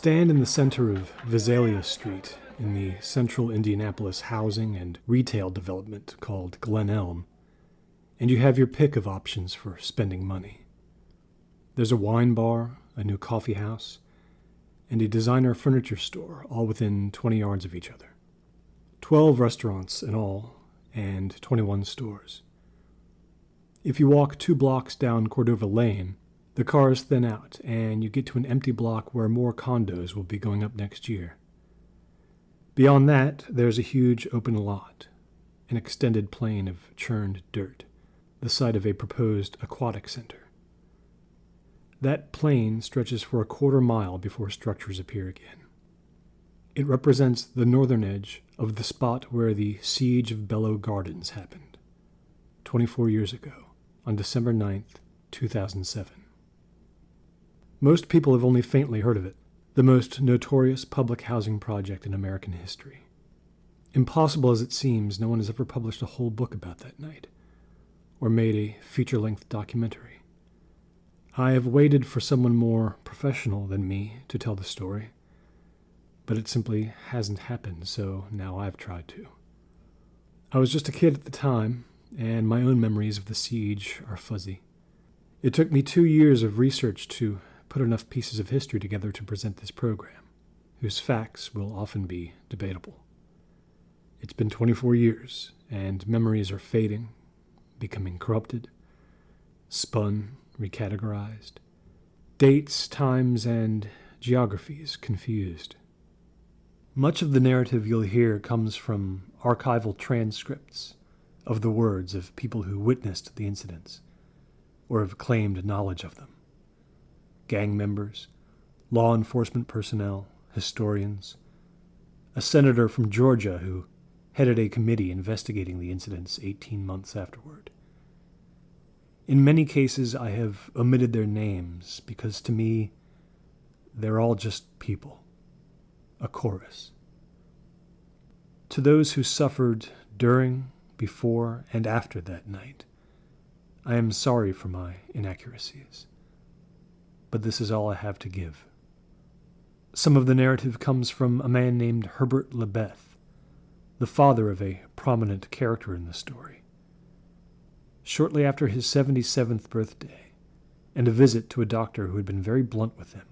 stand in the center of Visalia Street in the central Indianapolis housing and retail development called Glen Elm, and you have your pick of options for spending money. There's a wine bar, a new coffee house, and a designer furniture store, all within 20 yards of each other. 12 restaurants in all, and 21 stores. If you walk 2 blocks down Cordova Lane, the cars thin out, and you get to an empty block where more condos will be going up next year. Beyond that, there's a huge open lot, an extended plain of churned dirt, the site of a proposed aquatic center. That plain stretches for a quarter mile before structures appear again. It represents the northern edge of the spot where the siege of Bello Gardens happened, 24 years ago, on December 9th, 2007. Most people have only faintly heard of it, the most notorious public housing project in American history. Impossible as it seems, no one has ever published a whole book about that night, or made a feature-length documentary. I have waited for someone more professional than me to tell the story, but it simply hasn't happened, so now I've tried to. I was just a kid at the time, and my own memories of the siege are fuzzy. It took me 2 years of research to put enough pieces of history together to present this program, whose facts will often be debatable. It's been 24 years, and memories are fading, becoming corrupted, spun, recategorized, dates, times, and geographies confused. Much of the narrative you'll hear comes from archival transcripts of the words of people who witnessed the incidents, or have claimed knowledge of them. Gang members, law enforcement personnel, historians, a senator from Georgia who headed a committee investigating the incidents 18 months afterward. In many cases, I have omitted their names because to me, they're all just people, a chorus. To those who suffered during, before, and after that night, I am sorry for my inaccuracies. But this is all I have to give. Some of the narrative comes from a man named Herbert Lebeth, the father of a prominent character in the story. Shortly after his 77th birthday, and a visit to a doctor who had been very blunt with him,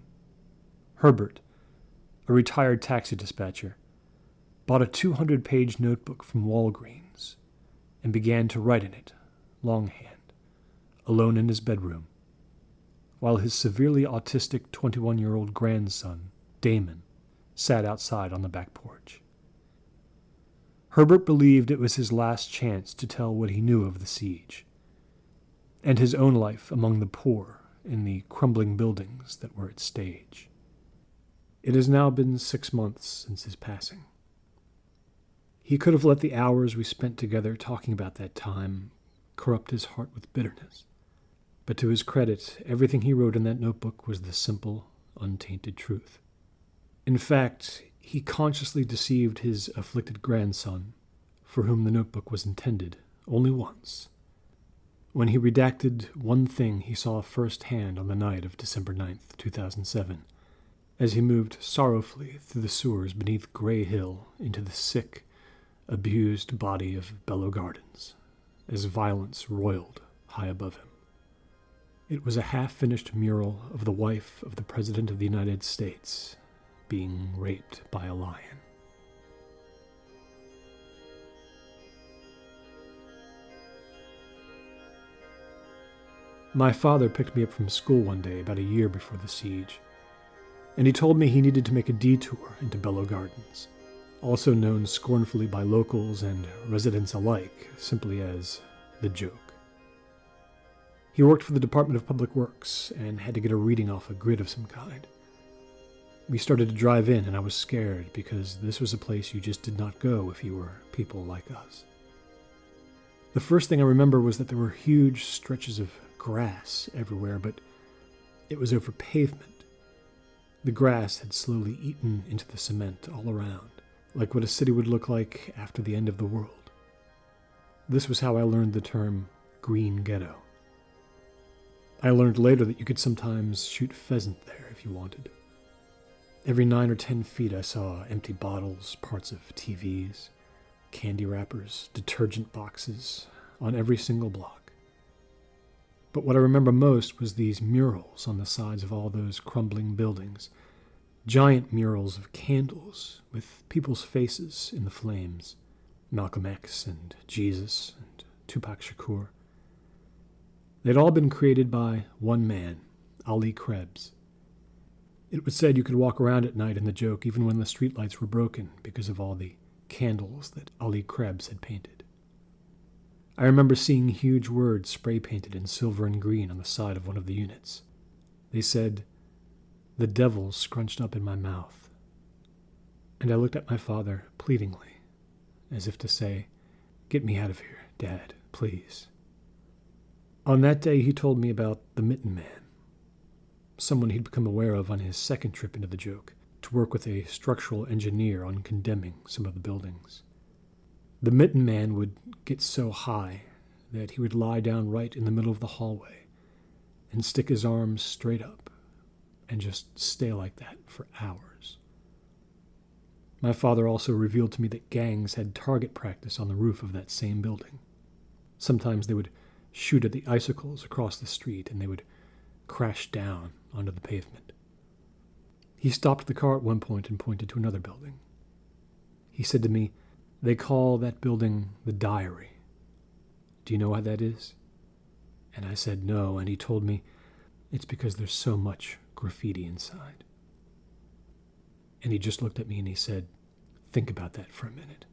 Herbert, a retired taxi dispatcher, bought a 200-page notebook from Walgreens and began to write in it, longhand, alone in his bedroom, while his severely autistic 21-year-old grandson, Damon, sat outside on the back porch. Herbert believed it was his last chance to tell what he knew of the siege, and his own life among the poor in the crumbling buildings that were its stage. It has now been 6 months since his passing. He could have let the hours we spent together talking about that time corrupt his heart with bitterness. But to his credit, everything he wrote in that notebook was the simple, untainted truth. In fact, he consciously deceived his afflicted grandson, for whom the notebook was intended, only once, when he redacted one thing he saw firsthand on the night of December 9th, 2007, as he moved sorrowfully through the sewers beneath Gray Hill into the sick, abused body of Bello Gardens, as violence roiled high above him. It was a half-finished mural of the wife of the President of the United States being raped by a lion. My father picked me up from school one day about a year before the siege, and he told me he needed to make a detour into Bello Gardens, also known scornfully by locals and residents alike simply as the Joke. He worked for the Department of Public Works and had to get a reading off a grid of some kind. We started to drive in, and I was scared because this was a place you just did not go if you were people like us. The first thing I remember was that there were huge stretches of grass everywhere, but it was over pavement. The grass had slowly eaten into the cement all around, like what a city would look like after the end of the world. This was how I learned the term green ghetto. I learned later that you could sometimes shoot pheasant there if you wanted. Every 9 or 10 feet I saw empty bottles, parts of TVs, candy wrappers, detergent boxes, on every single block. But what I remember most was these murals on the sides of all those crumbling buildings. Giant murals of candles with people's faces in the flames. Malcolm X and Jesus and Tupac Shakur. They'd all been created by one man, Ali Krebs. It was said you could walk around at night in the joke even when the streetlights were broken because of all the candles that Ali Krebs had painted. I remember seeing huge words spray-painted in silver and green on the side of one of the units. They said, "The devil's scrunched up in my mouth." And I looked at my father pleadingly, as if to say, "Get me out of here, Dad, please." On that day he told me about the Mitten Man, someone he'd become aware of on his second trip into the joke, to work with a structural engineer on condemning some of the buildings. The Mitten Man would get so high that he would lie down right in the middle of the hallway and stick his arms straight up and just stay like that for hours. My father also revealed to me that gangs had target practice on the roof of that same building. Sometimes they would shoot at the icicles across the street and they would crash down onto the pavement. He stopped the car at one point and pointed to another building. He said to me, "They call that building the Diary. Do you know why that is?" And I said no, and he told me it's because there's so much graffiti inside. And he just looked at me and he said, "Think about that for a minute."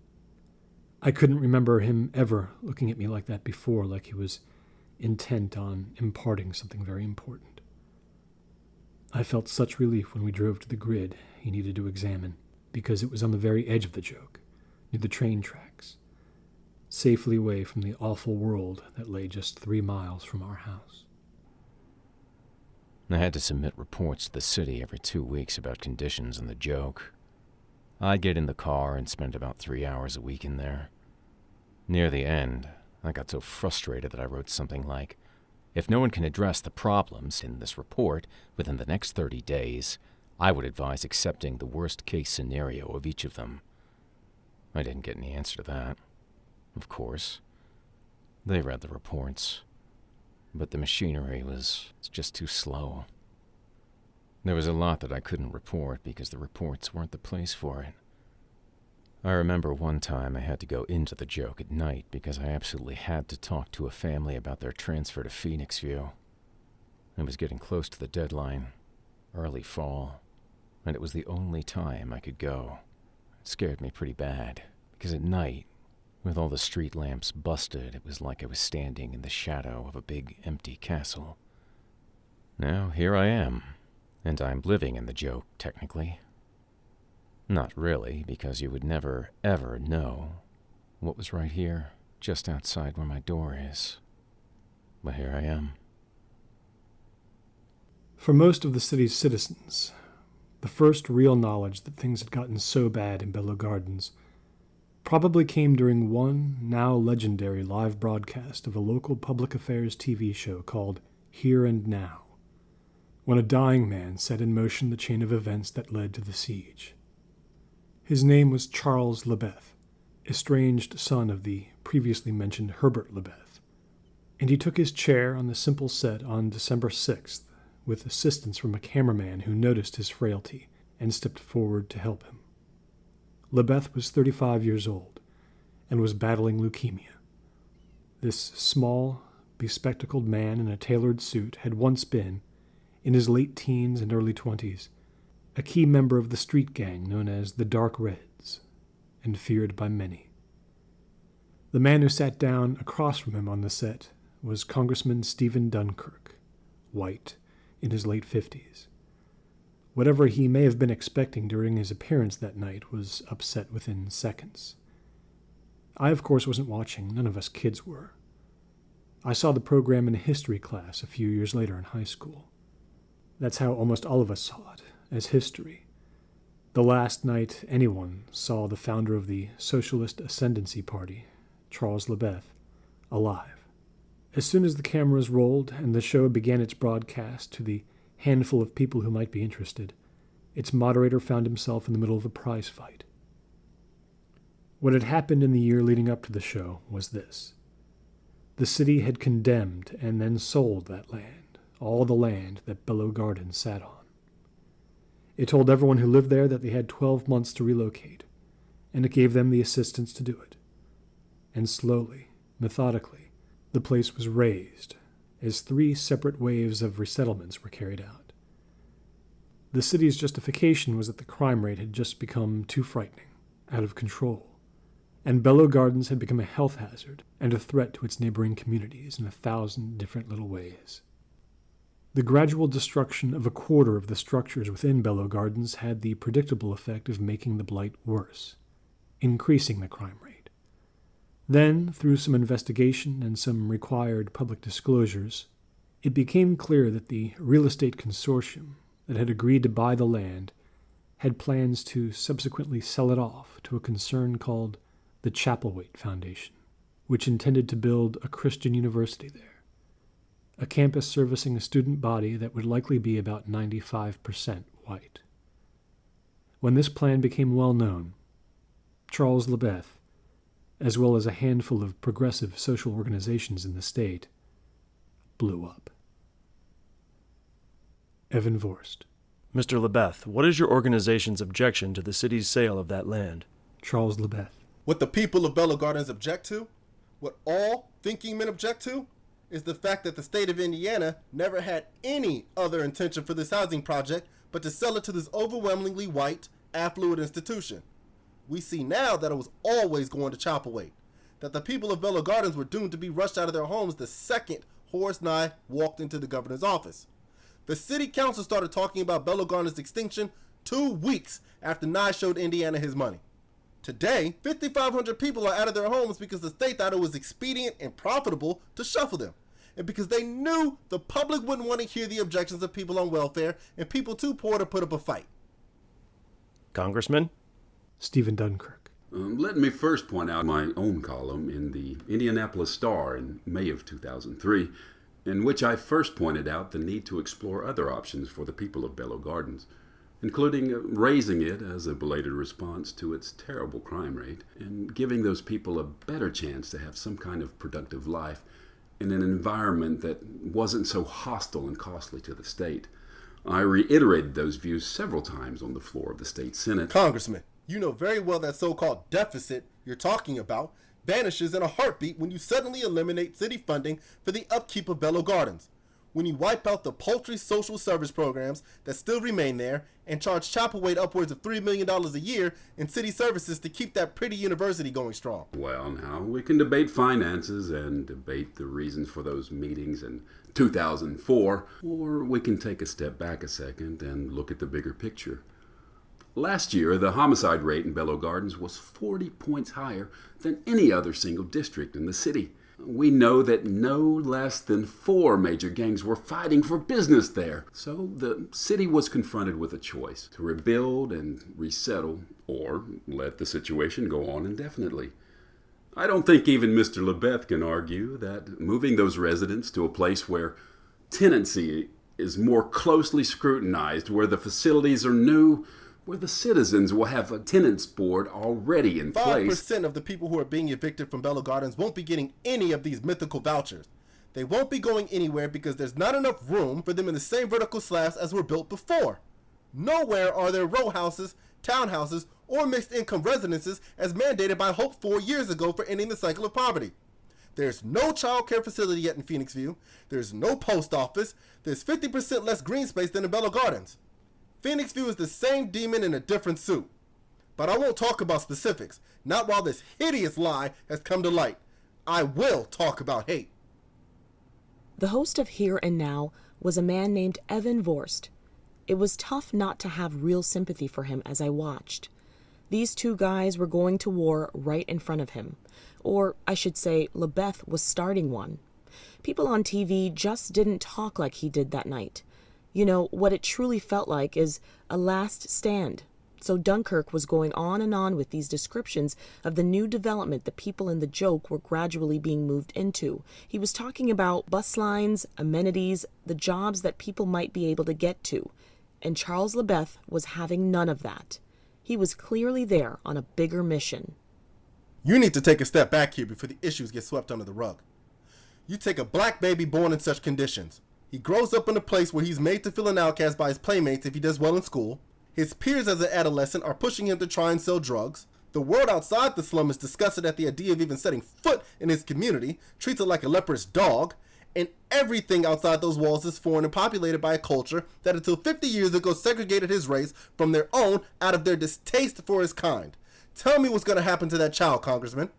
I couldn't remember him ever looking at me like that before, like he was intent on imparting something very important. I felt such relief when we drove to the grid he needed to examine, because it was on the very edge of the joke, near the train tracks, safely away from the awful world that lay just 3 miles from our house. I had to submit reports to the city every 2 weeks about conditions in the joke. I'd get in the car and spend about 3 hours a week in there. Near the end, I got so frustrated that I wrote something like, "If no one can address the problems in this report within the next 30 days, I would advise accepting the worst-case scenario of each of them." I didn't get any answer to that. Of course. They read the reports, but the machinery was just too slow. There was a lot that I couldn't report because the reports weren't the place for it. I remember one time I had to go into the joke at night because I absolutely had to talk to a family about their transfer to Phoenix View. It was getting close to the deadline, early fall, and it was the only time I could go. It scared me pretty bad, because at night, with all the street lamps busted, it was like I was standing in the shadow of a big empty castle. Now here I am, and I'm living in the joke, technically. Not really, because you would never, ever know what was right here, just outside where my door is. But here I am. For most of the city's citizens, the first real knowledge that things had gotten so bad in Bello Gardens probably came during one now legendary live broadcast of a local public affairs TV show called Here and Now, when a dying man set in motion the chain of events that led to the siege. His name was Charles Lebeth, estranged son of the previously mentioned Herbert Lebeth, and he took his chair on the simple set on December 6th with assistance from a cameraman who noticed his frailty and stepped forward to help him. Lebeth was 35 years old and was battling leukemia. This small, bespectacled man in a tailored suit had once been, in his late teens and early 20s, a key member of the street gang known as the Dark Reds, and feared by many. The man who sat down across from him on the set was Congressman Stephen Dunkirk, white, in his late 50s. Whatever he may have been expecting during his appearance that night was upset within seconds. I, of course, wasn't watching. None of us kids were. I saw the program in a history class a few years later in high school. That's how almost all of us saw it, as history. The last night anyone saw the founder of the Socialist Ascendancy Party, Charles Lebeth, alive. As soon as the cameras rolled and the show began its broadcast to the handful of people who might be interested, its moderator found himself in the middle of a prize fight. What had happened in the year leading up to the show was this. The city had condemned and then sold that land, all the land that Bello Gardens sat on. It told everyone who lived there that they had 12 months to relocate, and it gave them the assistance to do it. And slowly, methodically, the place was razed as 3 separate waves of resettlements were carried out. The city's justification was that the crime rate had just become too frightening, out of control, and Bello Gardens had become a health hazard and a threat to its neighboring communities in 1,000 different little ways. The gradual destruction of a quarter of the structures within Bello Gardens had the predictable effect of making the blight worse, increasing the crime rate. Then, through some investigation and some required public disclosures, it became clear that the real estate consortium that had agreed to buy the land had plans to subsequently sell it off to a concern called the Chapelwaite Foundation, which intended to build a Christian university there, a campus servicing a student body that would likely be about 95% white. When this plan became well known, Charles Lebeth, as well as a handful of progressive social organizations in the state, blew up. Evan Vorst. Mr. Lebeth, what is your organization's objection to the city's sale of that land? Charles Lebeth. What the people of Bello Gardens object to, what all thinking men object to, is the fact that the state of Indiana never had any other intention for this housing project but to sell it to this overwhelmingly white, affluent institution. We see now that it was always going to Chapelwaite, that the people of Bello Gardens were doomed to be rushed out of their homes the second Horace Nye walked into the governor's office. The city council started talking about Bello Gardens' extinction 2 weeks after Nye showed Indiana his money. Today, 5,500 people are out of their homes because the state thought it was expedient and profitable to shuffle them, and because they knew the public wouldn't want to hear the objections of people on welfare and people too poor to put up a fight. Congressman? Stephen Dunkirk. Let me first point out my own column in the Indianapolis Star in May of 2003, in which I first pointed out the need to explore other options for the people of Bello Gardens, including raising it as a belated response to its terrible crime rate and giving those people a better chance to have some kind of productive life in an environment that wasn't so hostile and costly to the state. I reiterated those views several times on the floor of the state Senate. Congressman, you know very well that so-called deficit you're talking about vanishes in a heartbeat when you suddenly eliminate city funding for the upkeep of Bello Gardens, when you wipe out the paltry social service programs that still remain there and charge Chapelwaite upwards of $3 million a year in city services to keep that pretty university going strong. Well, now, we can debate finances and debate the reasons for those meetings in 2004, or we can take a step back a second and look at the bigger picture. Last year, the homicide rate in Bello Gardens was 40 points higher than any other single district in the city. We know that no less than 4 major gangs were fighting for business there. So the city was confronted with a choice: to rebuild and resettle, or let the situation go on indefinitely. I don't think even Mr. Lebeth can argue that moving those residents to a place where tenancy is more closely scrutinized, where the facilities are new, where the citizens will have a tenants board already in place. 5% of the people who are being evicted from Bello Gardens won't be getting any of these mythical vouchers. They won't be going anywhere because there's not enough room for them in the same vertical slabs as were built before. Nowhere are there row houses, townhouses, or mixed income residences as mandated by Hope 4 years ago for ending the cycle of poverty. There's no child care facility yet in Phoenix View. There's no post office. There's 50% less green space than in Bello Gardens. Phoenix View is the same demon in a different suit. But I won't talk about specifics, not while this hideous lie has come to light. I will talk about hate. The host of Here and Now was a man named Evan Vorst. It was tough not to have real sympathy for him as I watched. These 2 guys were going to war right in front of him. Or, I should say, Lebeth was starting one. People on TV just didn't talk like he did that night. You know, what it truly felt like is a last stand. So Dunkirk was going on and on with these descriptions of the new development the people in the joke were gradually being moved into. He was talking about bus lines, amenities, the jobs that people might be able to get to. and Charles Lebeth was having none of that. He was clearly there on a bigger mission. You need to take a step back here before the issues get swept under the rug. You take a black baby born in such conditions. He grows up in a place where he's made to feel an outcast by his playmates if he does well in school. His peers as an adolescent are pushing him to try and sell drugs. The world outside the slum is disgusted at the idea of even setting foot in his community, treats it like a leprous dog, and everything outside those walls is foreign and populated by a culture that until 50 years ago segregated his race from their own out of their distaste for his kind. Tell me what's going to happen to that child, Congressman.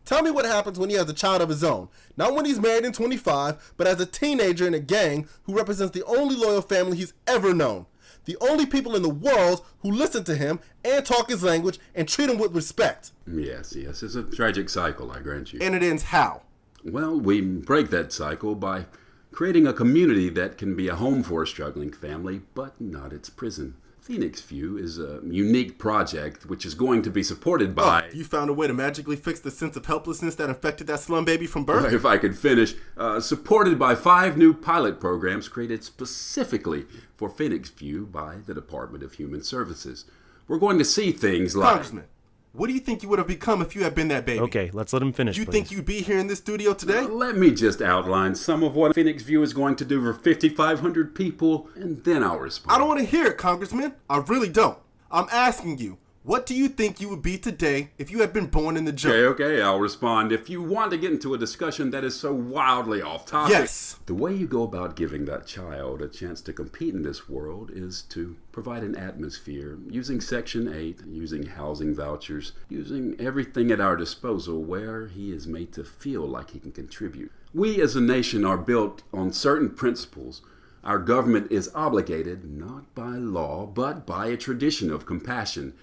Tell me what happens when he has a child of his own. Not when he's married and 25, but as a teenager in a gang who represents the only loyal family he's ever known. The only people in the world who listen to him and talk his language and treat him with respect. Yes, it's a tragic cycle, I grant you. And it ends how? Well, we break that cycle by creating a community that can be a home for a struggling family, but not its prison. Phoenix View is a unique project which is going to be supported by... Oh, you found a way to magically fix the sense of helplessness that infected that slum baby from birth? If I could finish, supported by 5 new pilot programs created specifically for Phoenix View by the Department of Human Services. We're going to see things like... Congressman, what do you think you would have become if you had been that baby? Okay, let's let him finish, You please. think you'd be here in this studio today? Let me just outline some of what Phoenix View is going to do for 5,500 people, and then I'll respond. I don't want to hear it, Congressman. I really don't. I'm asking you, what do you think you would be today if you had been born in the jungle? Okay, I'll respond. If you want to get into a discussion that is so wildly off topic, Yes. the way you go about giving that child a chance to compete in this world is to provide an atmosphere using Section 8, using housing vouchers, using everything at our disposal where he is made to feel like he can contribute. We as a nation are built on certain principles. Our government is obligated, not by law, but by a tradition of compassion,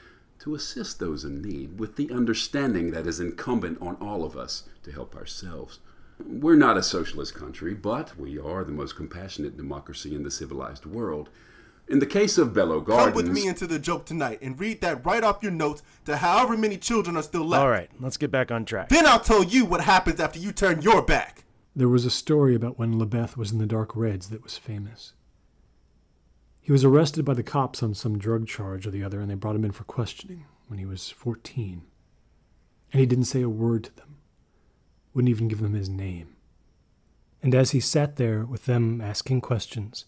to assist those in need with the understanding that is incumbent on all of us to help ourselves. We're not a socialist country, but we are the most compassionate democracy in the civilized world. In the case of Bello Gardens... Come with me into the joke tonight and read that right off your notes to however many children are still left. All right, let's get back on track. Then I'll tell you what happens after you turn your back. There was a story about when Lebeth was in the Dark Reds that was famous. He was arrested by the cops on some drug charge or the other, and they brought him in for questioning when he was 14. And he didn't say a word to them, wouldn't even give them his name. And as he sat there with them asking questions,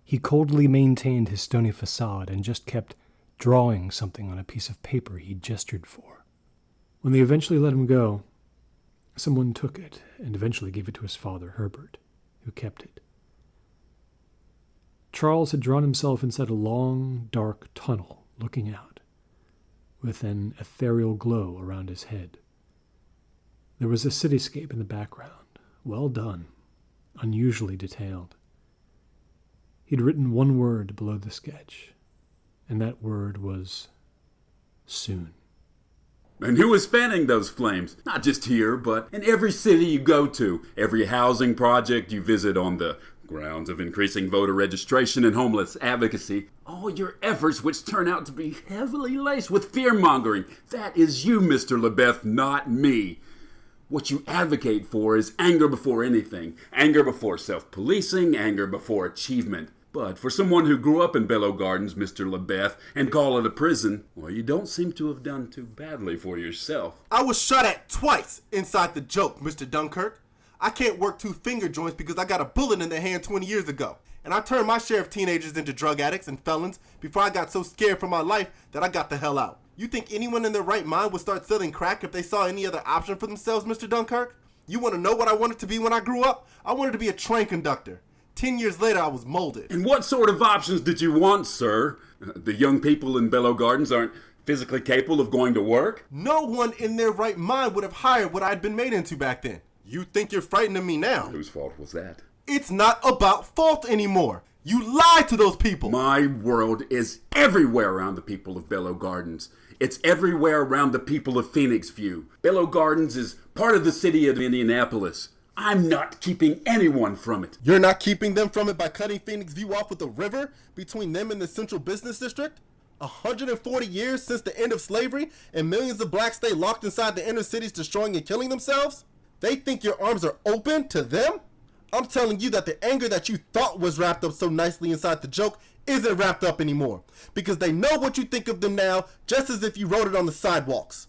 he coldly maintained his stony facade and just kept drawing something on a piece of paper he'd gestured for. When they eventually let him go, someone took it and eventually gave it to his father, Herbert, who kept it. Charles had drawn himself inside a long, dark tunnel, looking out, with an ethereal glow around his head. There was a cityscape in the background, well done, unusually detailed. He'd written one word below the sketch, and that word was soon. And who is fanning those flames? Not just here, but in every city you go to, every housing project you visit on the grounds of increasing voter registration and homeless advocacy. All your efforts which turn out to be heavily laced with fear-mongering. That is you, Mr. Lebeth, not me. What you advocate for is anger before anything. Anger before self-policing, anger before achievement. But for someone who grew up in Bello Gardens, Mr. Lebeth, and call it a prison, well, you don't seem to have done too badly for yourself. I was shot at twice inside the joke, Mr. Dunkirk. I can't work 2 finger joints because I got a bullet in the hand 20 years ago. And I turned my share of teenagers into drug addicts and felons before I got so scared for my life that I got the hell out. You think anyone in their right mind would start selling crack if they saw any other option for themselves, Mr. Dunkirk? You want to know what I wanted to be when I grew up? I wanted to be a train conductor. 10 years later, I was molded. And what sort of options did you want, sir? The young people in Bello Gardens aren't physically capable of going to work? No one in their right mind would have hired what I'd been made into back then. You think you're frightened of me now? Whose fault was that? It's not about fault anymore. You lied to those people. My world is everywhere around the people of Bello Gardens. It's everywhere around the people of Phoenix View. Bello Gardens is part of the city of Indianapolis. I'm not keeping anyone from it. You're not keeping them from it by cutting Phoenix View off with a river between them and the Central Business District? 140 years since the end of slavery, and millions of blacks stay locked inside the inner cities destroying and killing themselves? They think your arms are open to them? I'm telling you that the anger that you thought was wrapped up so nicely inside the joke isn't wrapped up anymore. Because they know what you think of them now, just as if you wrote it on the sidewalks.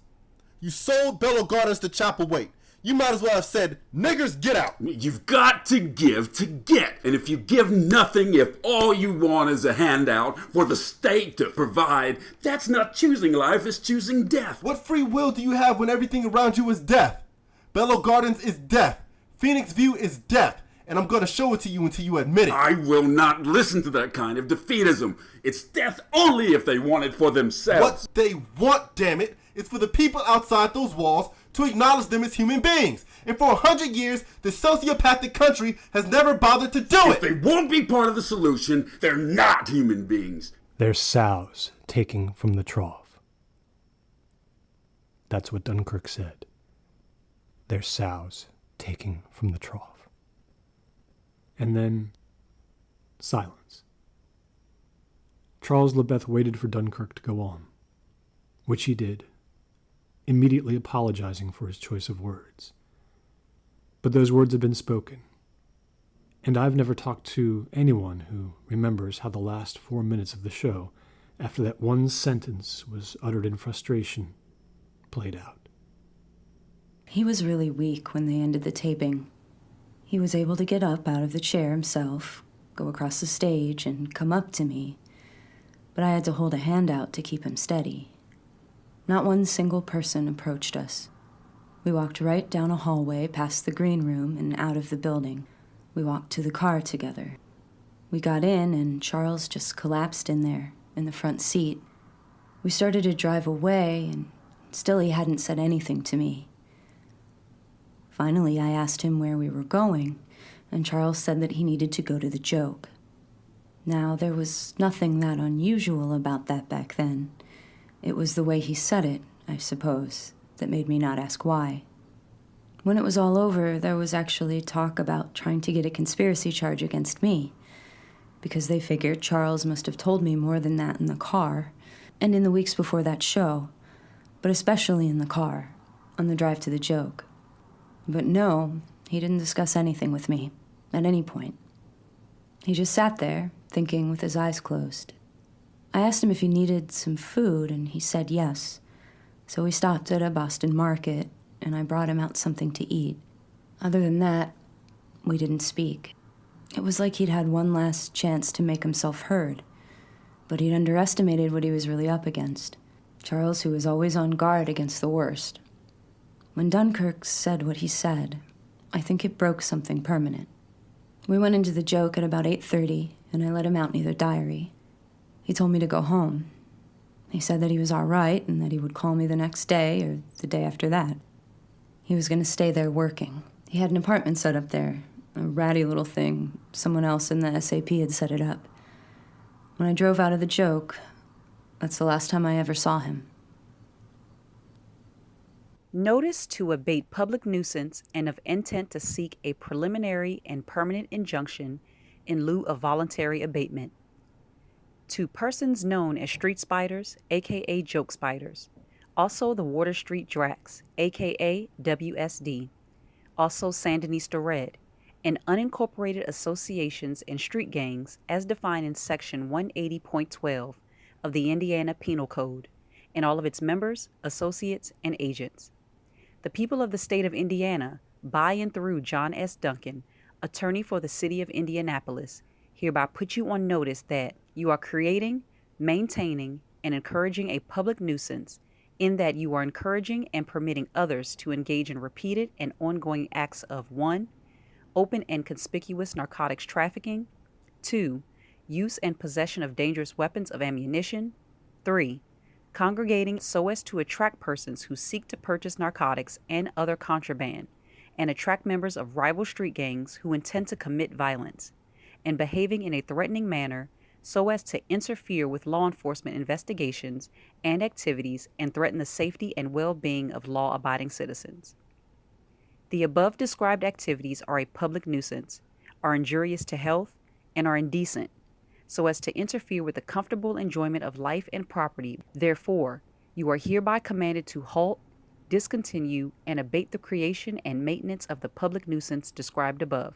You sold Bello Gardens to Chapel Waite. You might as well have said, niggers, get out. You've got to give to get. And if you give nothing, if all you want is a handout for the state to provide, that's not choosing life, it's choosing death. What free will do you have when everything around you is death? Bello Gardens is death. Phoenix View is death. And I'm going to show it to you until you admit it. I will not listen to that kind of defeatism. It's death only if they want it for themselves. What they want, damn it, is for the people outside those walls to acknowledge them as human beings. And for 100 years, this sociopathic country has never bothered to do it. If they won't be part of the solution, they're not human beings. They're sows taking from the trough. That's what Dunkirk said. They're sows taking from the trough. And then, silence. Charles Lebeth waited for Dunkirk to go on, which he did, immediately apologizing for his choice of words. But those words had been spoken, and I've never talked to anyone who remembers how the last 4 minutes of the show, after that one sentence was uttered in frustration, played out. He was really weak when they ended the taping. He was able to get up out of the chair himself, go across the stage, and come up to me. But I had to hold a hand out to keep him steady. Not one single person approached us. We walked right down a hallway past the green room and out of the building. We walked to the car together. We got in, and Charles just collapsed in there, in the front seat. We started to drive away, and still he hadn't said anything to me. Finally, I asked him where we were going, and Charles said that he needed to go to the joke. Now, there was nothing that unusual about that back then. It was the way he said it, I suppose, that made me not ask why. When it was all over, there was actually talk about trying to get a conspiracy charge against me, because they figured Charles must have told me more than that in the car, and in the weeks before that show, but especially in the car, on the drive to the joke. But no, he didn't discuss anything with me, at any point. He just sat there, thinking with his eyes closed. I asked him if he needed some food, and he said yes. So we stopped at a Boston market, and I brought him out something to eat. Other than that, we didn't speak. It was like he'd had one last chance to make himself heard, but he'd underestimated what he was really up against. Charles, who was always on guard against the worst. When Dunkirk said what he said, I think it broke something permanent. We went into the joke at about 8:30, and I let him out near the diary. He told me to go home. He said that he was all right and that he would call me the next day or the day after that. He was going to stay there working. He had an apartment set up there, a ratty little thing. Someone else in the SAP had set it up. When I drove out of the joke, that's the last time I ever saw him. Notice to abate public nuisance and of intent to seek a preliminary and permanent injunction in lieu of voluntary abatement. To persons known as street spiders, aka joke spiders, also the Water Street Dracs, aka WSD, also Sandinista Red, and unincorporated associations and street gangs as defined in Section 180.12 of the Indiana Penal Code, and all of its members, associates, and agents. The people of the state of Indiana, by and through John S. Duncan, attorney for the city of Indianapolis, hereby put you on notice that you are creating, maintaining, and encouraging a public nuisance in that you are encouraging and permitting others to engage in repeated and ongoing acts of 1. Open and conspicuous narcotics trafficking, 2. Use and possession of dangerous weapons of ammunition, 3. Congregating so as to attract persons who seek to purchase narcotics and other contraband, and attract members of rival street gangs who intend to commit violence, and behaving in a threatening manner so as to interfere with law enforcement investigations and activities and threaten the safety and well-being of law-abiding citizens. The above described activities are a public nuisance, are injurious to health, and are indecent, so as to interfere with the comfortable enjoyment of life and property. Therefore, you are hereby commanded to halt, discontinue, and abate the creation and maintenance of the public nuisance described above.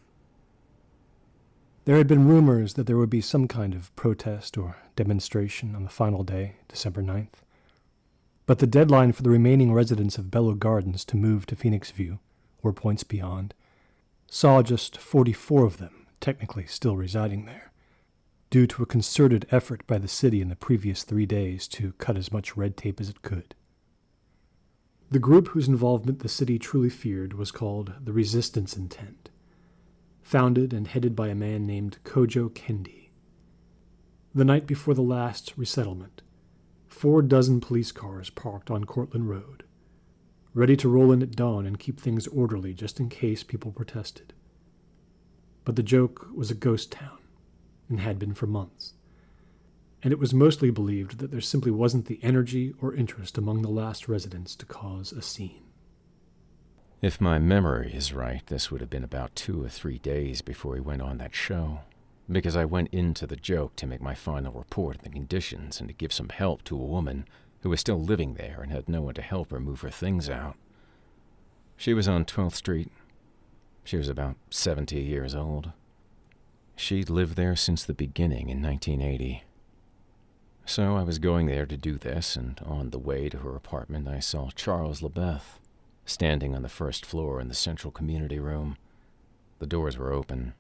There had been rumors that there would be some kind of protest or demonstration on the final day, December 9th. But the deadline for the remaining residents of Bello Gardens to move to Phoenix View, or points beyond, saw just 44 of them technically still residing there, due to a concerted effort by the city in the previous 3 days to cut as much red tape as it could. The group whose involvement the city truly feared was called the Resistance Intent, founded and headed by a man named Kojo Kendi. The night before the last resettlement, 4 dozen police cars parked on Cortlandt Road, ready to roll in at dawn and keep things orderly just in case people protested. But the joke was a ghost town, and had been for months, and it was mostly believed that there simply wasn't the energy or interest among the last residents to cause a scene. If my memory is right, this would have been about 2 or 3 days before we went on that show, because I went into the joke to make my final report on the conditions and to give some help to a woman who was still living there and had no one to help her move her things out. She was on 12th Street. She was about 70 years old. She'd lived there since the beginning in 1980. So I was going there to do this, and on the way to her apartment I saw Charles Lebeth, standing on the first floor in the central community room. The doors were open.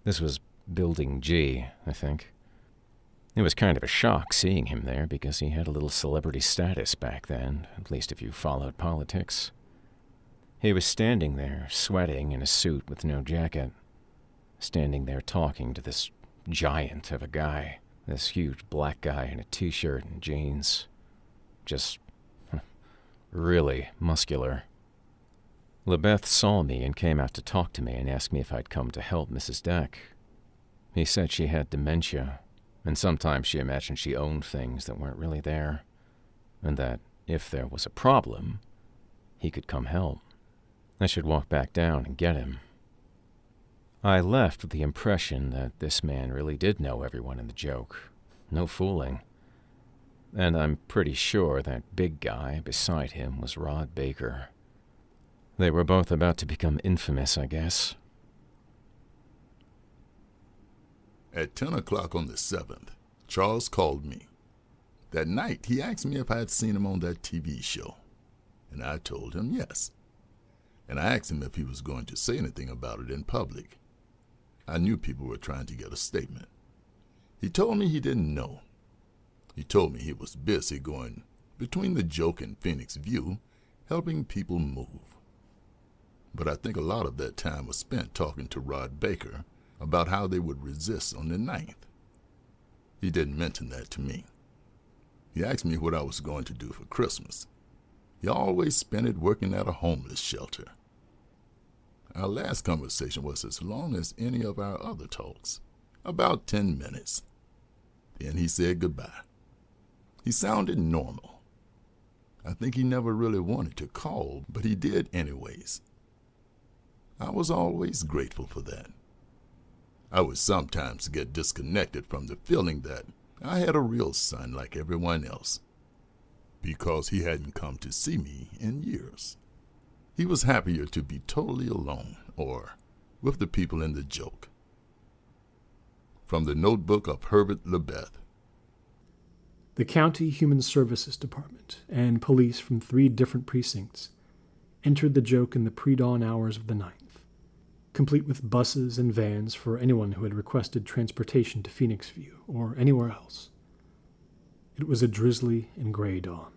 This was Building G, I think. It was kind of a shock seeing him there because he had a little celebrity status back then, at least if you followed politics. He was standing there, sweating in a suit with no jacket, standing there talking to this giant of a guy, this huge black guy in a t-shirt and jeans. Just really muscular. Lebeth saw me and came out to talk to me and asked me if I'd come to help Mrs. Deck. He said she had dementia, and sometimes she imagined she owned things that weren't really there, and that if there was a problem, he could come help. I should walk back down and get him. I left with the impression that this man really did know everyone in the joke. No fooling. And I'm pretty sure that big guy beside him was Rod Baker. They were both about to become infamous, I guess. At 10 o'clock on the 7th, Charles called me. That night, he asked me if I had seen him on that TV show, and I told him yes. And I asked him if he was going to say anything about it in public. I knew people were trying to get a statement. He told me he didn't know. He told me he was busy going between the joke and Phoenix View, helping people move. But I think a lot of that time was spent talking to Rod Baker about how they would resist on the 9th. He didn't mention that to me. He asked me what I was going to do for Christmas. He always spent it working at a homeless shelter. Our last conversation was as long as any of our other talks, about 10 minutes. Then he said goodbye. He sounded normal. I think he never really wanted to call, but he did anyways. I was always grateful for that. I would sometimes get disconnected from the feeling that I had a real son like everyone else, because he hadn't come to see me in years. He was happier to be totally alone or with the people in the joke. From the notebook of Herbert Lebeth. The County Human Services Department and police from 3 different precincts entered the joke in the pre-dawn hours of the 9th, complete with buses and vans for anyone who had requested transportation to Phoenix View or anywhere else. It was a drizzly and gray dawn.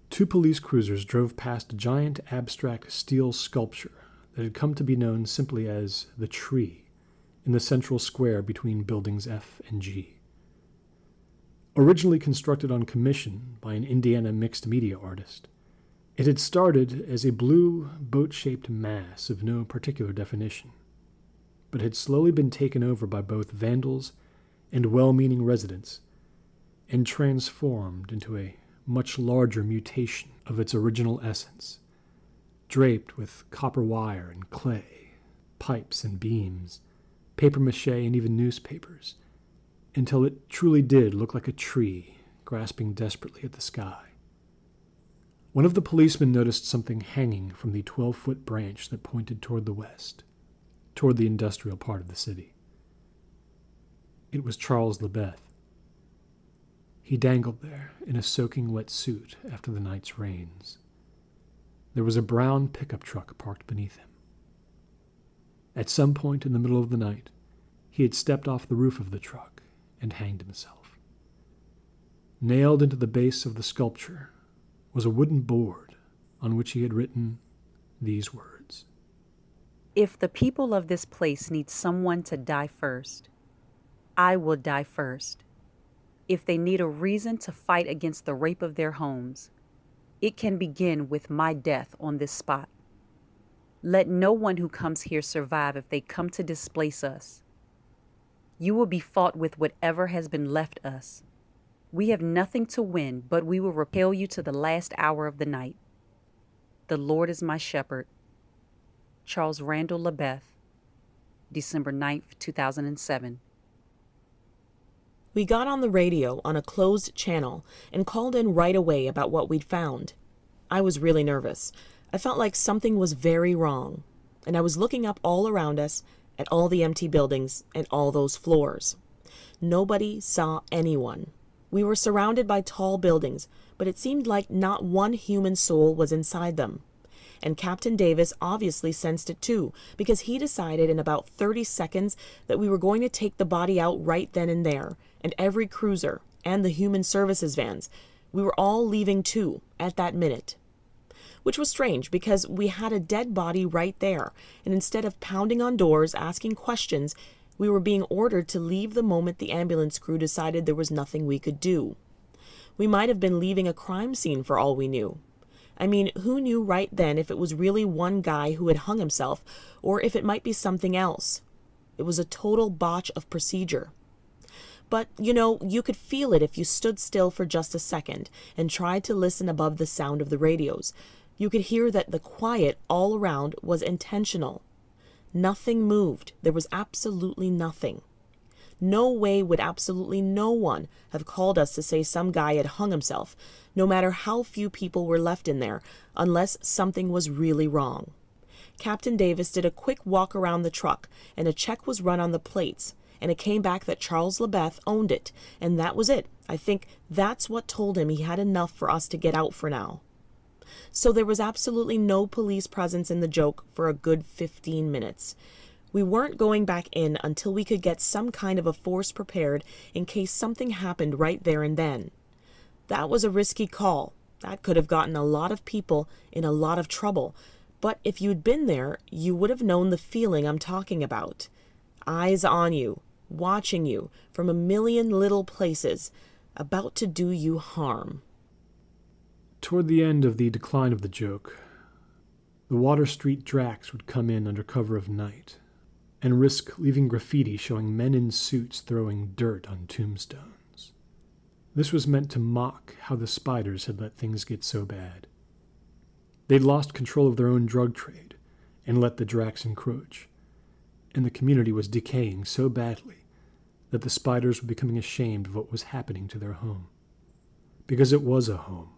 2 police cruisers drove past a giant abstract steel sculpture that had come to be known simply as the Tree in the central square between buildings F and G. Originally constructed on commission by an Indiana mixed media artist, it had started as a blue, boat-shaped mass of no particular definition, but had slowly been taken over by both vandals and well-meaning residents and transformed into a much larger mutation of its original essence, draped with copper wire and clay, pipes and beams, papier-mâché and even newspapers, until it truly did look like a tree grasping desperately at the sky. One of the policemen noticed something hanging from the 12-foot branch that pointed toward the west. toward the industrial part of the city. It was Charles Lebeth. He dangled there in a soaking wet suit after the night's rains. There was a brown pickup truck parked beneath him. At some point in the middle of the night, he had stepped off the roof of the truck and hanged himself. Nailed into the base of the sculpture was a wooden board on which he had written these words: If the people of this place need someone to die first, I will die first. If they need a reason to fight against the rape of their homes, it can begin with my death on this spot. Let no one who comes here survive if they come to displace us. You will be fought with whatever has been left us. We have nothing to win, but we will repel you to the last hour of the night. The Lord is my shepherd. Charles Randall Lebeth, December 9th, 2007. We got on the radio on a closed channel and called in right away about what we'd found. I was really nervous. I felt like something was very wrong, and I was looking up all around us at all the empty buildings and all those floors. Nobody saw anyone. We were surrounded by tall buildings, but it seemed like not one human soul was inside them. And Captain Davis obviously sensed it too, because he decided in about 30 seconds that we were going to take the body out right then and there, and every cruiser and the human services vans. We were all leaving too, at that minute. Which was strange, because we had a dead body right there, and instead of pounding on doors, asking questions, we were being ordered to leave the moment the ambulance crew decided there was nothing we could do. We might have been leaving a crime scene for all we knew. I mean, who knew right then if it was really one guy who had hung himself, or if it might be something else? It was a total botch of procedure. But, you could feel it if you stood still for just a second and tried to listen above the sound of the radios. You could hear that the quiet all around was intentional. Nothing moved. There was absolutely nothing. No way would absolutely no one have called us to say some guy had hung himself, no matter how few people were left in there, unless something was really wrong. Captain Davis did a quick walk around the truck, and a check was run on the plates, and it came back that Charles Lebeth owned it, and that was it. I think that's what told him he had enough for us to get out for now. So there was absolutely no police presence in the joke for a good 15 minutes. We weren't going back in until we could get some kind of a force prepared in case something happened right there and then. That was a risky call. That could have gotten a lot of people in a lot of trouble. But if you'd been there, you would have known the feeling I'm talking about. Eyes on you, watching you from a million little places, about to do you harm. Toward the end of the decline of the joke, the Water Street Dracs would come in under cover of night and risk leaving graffiti showing men in suits throwing dirt on tombstones. This was meant to mock how the spiders had let things get so bad. They'd lost control of their own drug trade and let the Dracs encroach, and the community was decaying so badly that the spiders were becoming ashamed of what was happening to their home. Because it was a home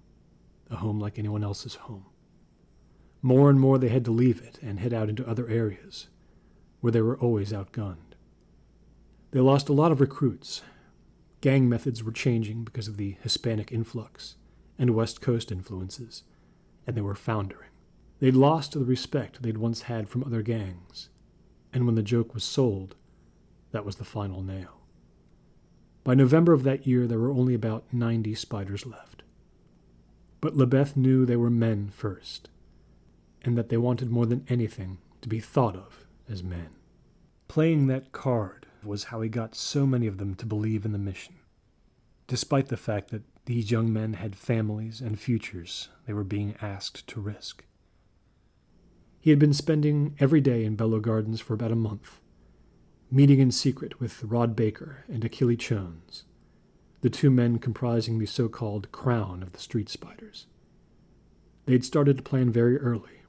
like anyone else's home. More and more they had to leave it and head out into other areas, where they were always outgunned. They lost a lot of recruits. Gang methods were changing because of the Hispanic influx and West Coast influences, and they were foundering. They'd lost the respect they'd once had from other gangs, and when the joke was sold, that was the final nail. By November of that year, there were only about 90 spiders left. But Lebeth knew they were men first, and that they wanted more than anything to be thought of as men. Playing that card was how he got so many of them to believe in the mission, despite the fact that these young men had families and futures they were being asked to risk. He had been spending every day in Bello Gardens for about a month, meeting in secret with Rod Baker and Achille Jones, the two men comprising the so-called crown of the street spiders. They'd started to plan very early,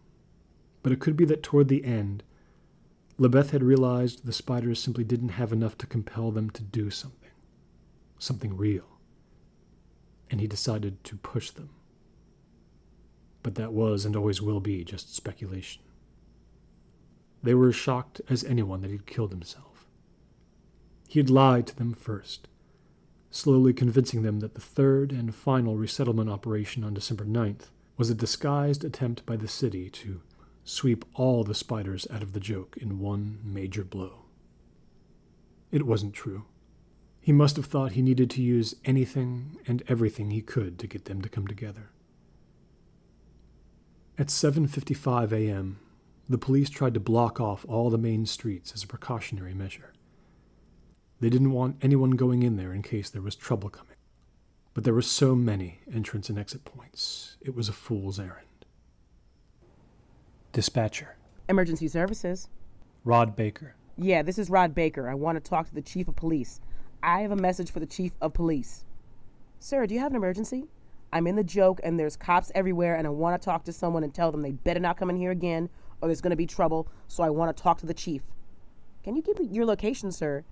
but it could be that toward the end, Lebeth had realized the spiders simply didn't have enough to compel them to do something real, and he decided to push them. But that was and always will be just speculation. They were as shocked as anyone that he'd killed himself. He had lied to them first, slowly convincing them that the third and final resettlement operation on December 9th was a disguised attempt by the city to sweep all the spiders out of the joke in one major blow. It wasn't true. He must have thought he needed to use anything and everything he could to get them to come together. At 7:55 a.m., the police tried to block off all the main streets as a precautionary measure. They didn't want anyone going in there in case there was trouble coming. But there were so many entrance and exit points, it was a fool's errand. Dispatcher. Emergency services. Rod Baker. Yeah, this is Rod Baker. I want to talk to the chief of police. I have a message for the chief of police. Sir, do you have an emergency? I'm in the joke and there's cops everywhere and I want to talk to someone and tell them they better not come in here again or there's going to be trouble, so I want to talk to the chief. Can you give me your location, sir?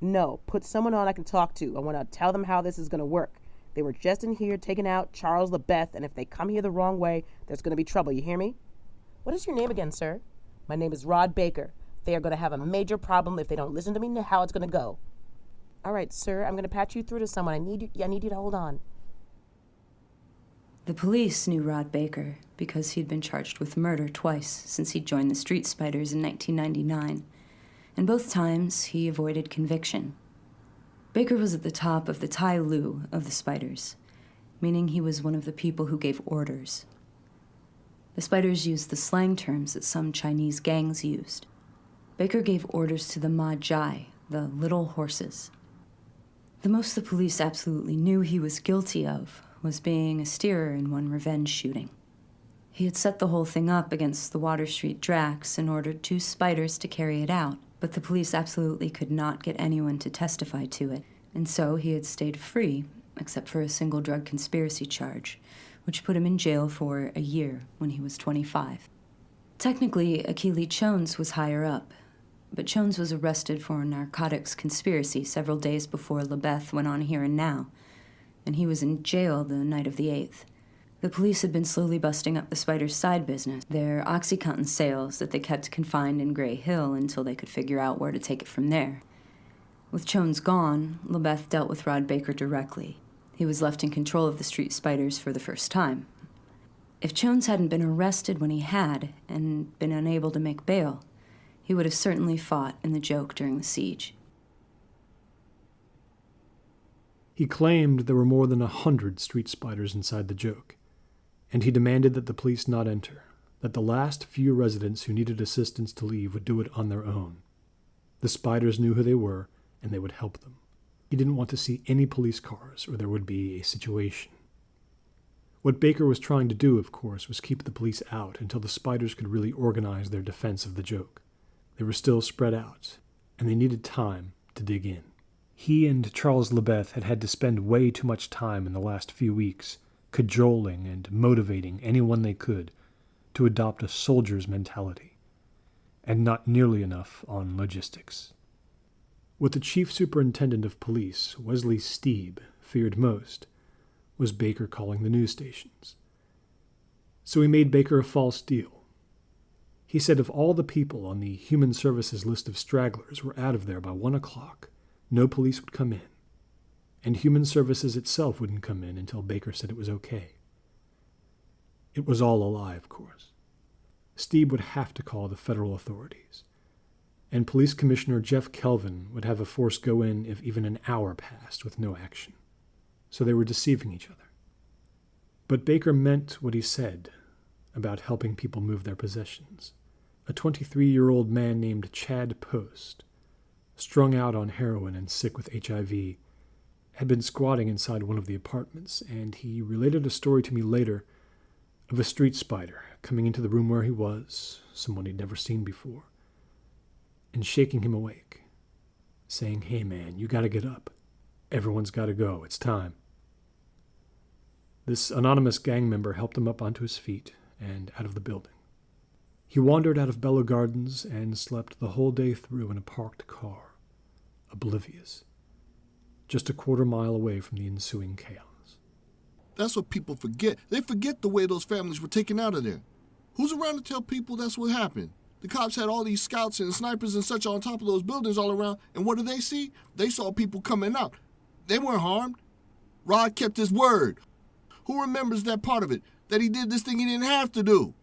No, put someone on I can talk to. I want to tell them how this is going to work. They were just in here taking out Charles LeBeth, and if they come here the wrong way, there's going to be trouble. You hear me? What is your name again, sir? My name is Rod Baker. They are going to have a major problem if they don't listen to me how it's going to go. All right, sir, I'm going to patch you through to someone. I need you to hold on. The police knew Rod Baker because he'd been charged with murder twice since he'd joined the Street Spiders in 1999. And both times, he avoided conviction. Baker was at the top of the Tai Lu of the Spiders, meaning he was one of the people who gave orders. The Spiders used the slang terms that some Chinese gangs used. Baker gave orders to the Ma Jai, the little horses. The most the police absolutely knew he was guilty of was being a steerer in one revenge shooting. He had set the whole thing up against the Water Street Dracs and ordered 2 spiders to carry it out, but the police absolutely could not get anyone to testify to it, and so he had stayed free, except for a single drug conspiracy charge, which put him in jail for a year when he was 25. Technically, Akili Chones was higher up, but Chones was arrested for a narcotics conspiracy several days before LeBeth went on Here and Now, and he was in jail the night of the 8th. The police had been slowly busting up the Spiders' side business, their OxyContin sales that they kept confined in Gray Hill until they could figure out where to take it from there. With Chones gone, LeBeth dealt with Rod Baker directly. He was left in control of the Street Spiders for the first time. If Chones hadn't been arrested when he had, and been unable to make bail, he would have certainly fought in the joke during the siege. He claimed there were more than 100 Street Spiders inside the joke, and he demanded that the police not enter, that the last few residents who needed assistance to leave would do it on their own. The Spiders knew who they were, and they would help them. He didn't want to see any police cars, or there would be a situation. What Baker was trying to do, of course, was keep the police out until the Spiders could really organize their defense of the joke. They were still spread out, and they needed time to dig in. He and Charles LeBeth had had to spend way too much time in the last few weeks cajoling and motivating anyone they could to adopt a soldier's mentality, and not nearly enough on logistics. What the chief superintendent of police, Wesley Steeb, feared most was Baker calling the news stations. So he made Baker a false deal. He said if all the people on the Human Services list of stragglers were out of there by 1 o'clock, no police would come in, and Human Services itself wouldn't come in until Baker said it was okay. It was all a lie, of course. Steeb would have to call the federal authorities, and Police Commissioner Jeff Kelvin would have a force go in if even an hour passed with no action. So they were deceiving each other. But Baker meant what he said about helping people move their possessions. A 23-year-old man named Chad Post, strung out on heroin and sick with HIV, had been squatting inside one of the apartments, and he related a story to me later of a street spider coming into the room where he was, someone he'd never seen before, and shaking him awake, saying, "Hey man, you gotta get up. Everyone's gotta go. It's time." This anonymous gang member helped him up onto his feet and out of the building. He wandered out of Bello Gardens and slept the whole day through in a parked car, oblivious, just a quarter-mile away from the ensuing chaos. That's what people forget. They forget the way those families were taken out of there. Who's around to tell people that's what happened? The cops had all these scouts and snipers and such on top of those buildings all around, and what did they see? They saw people coming out. They weren't harmed. Rod kept his word. Who remembers that part of it? That he did this thing he didn't have to do.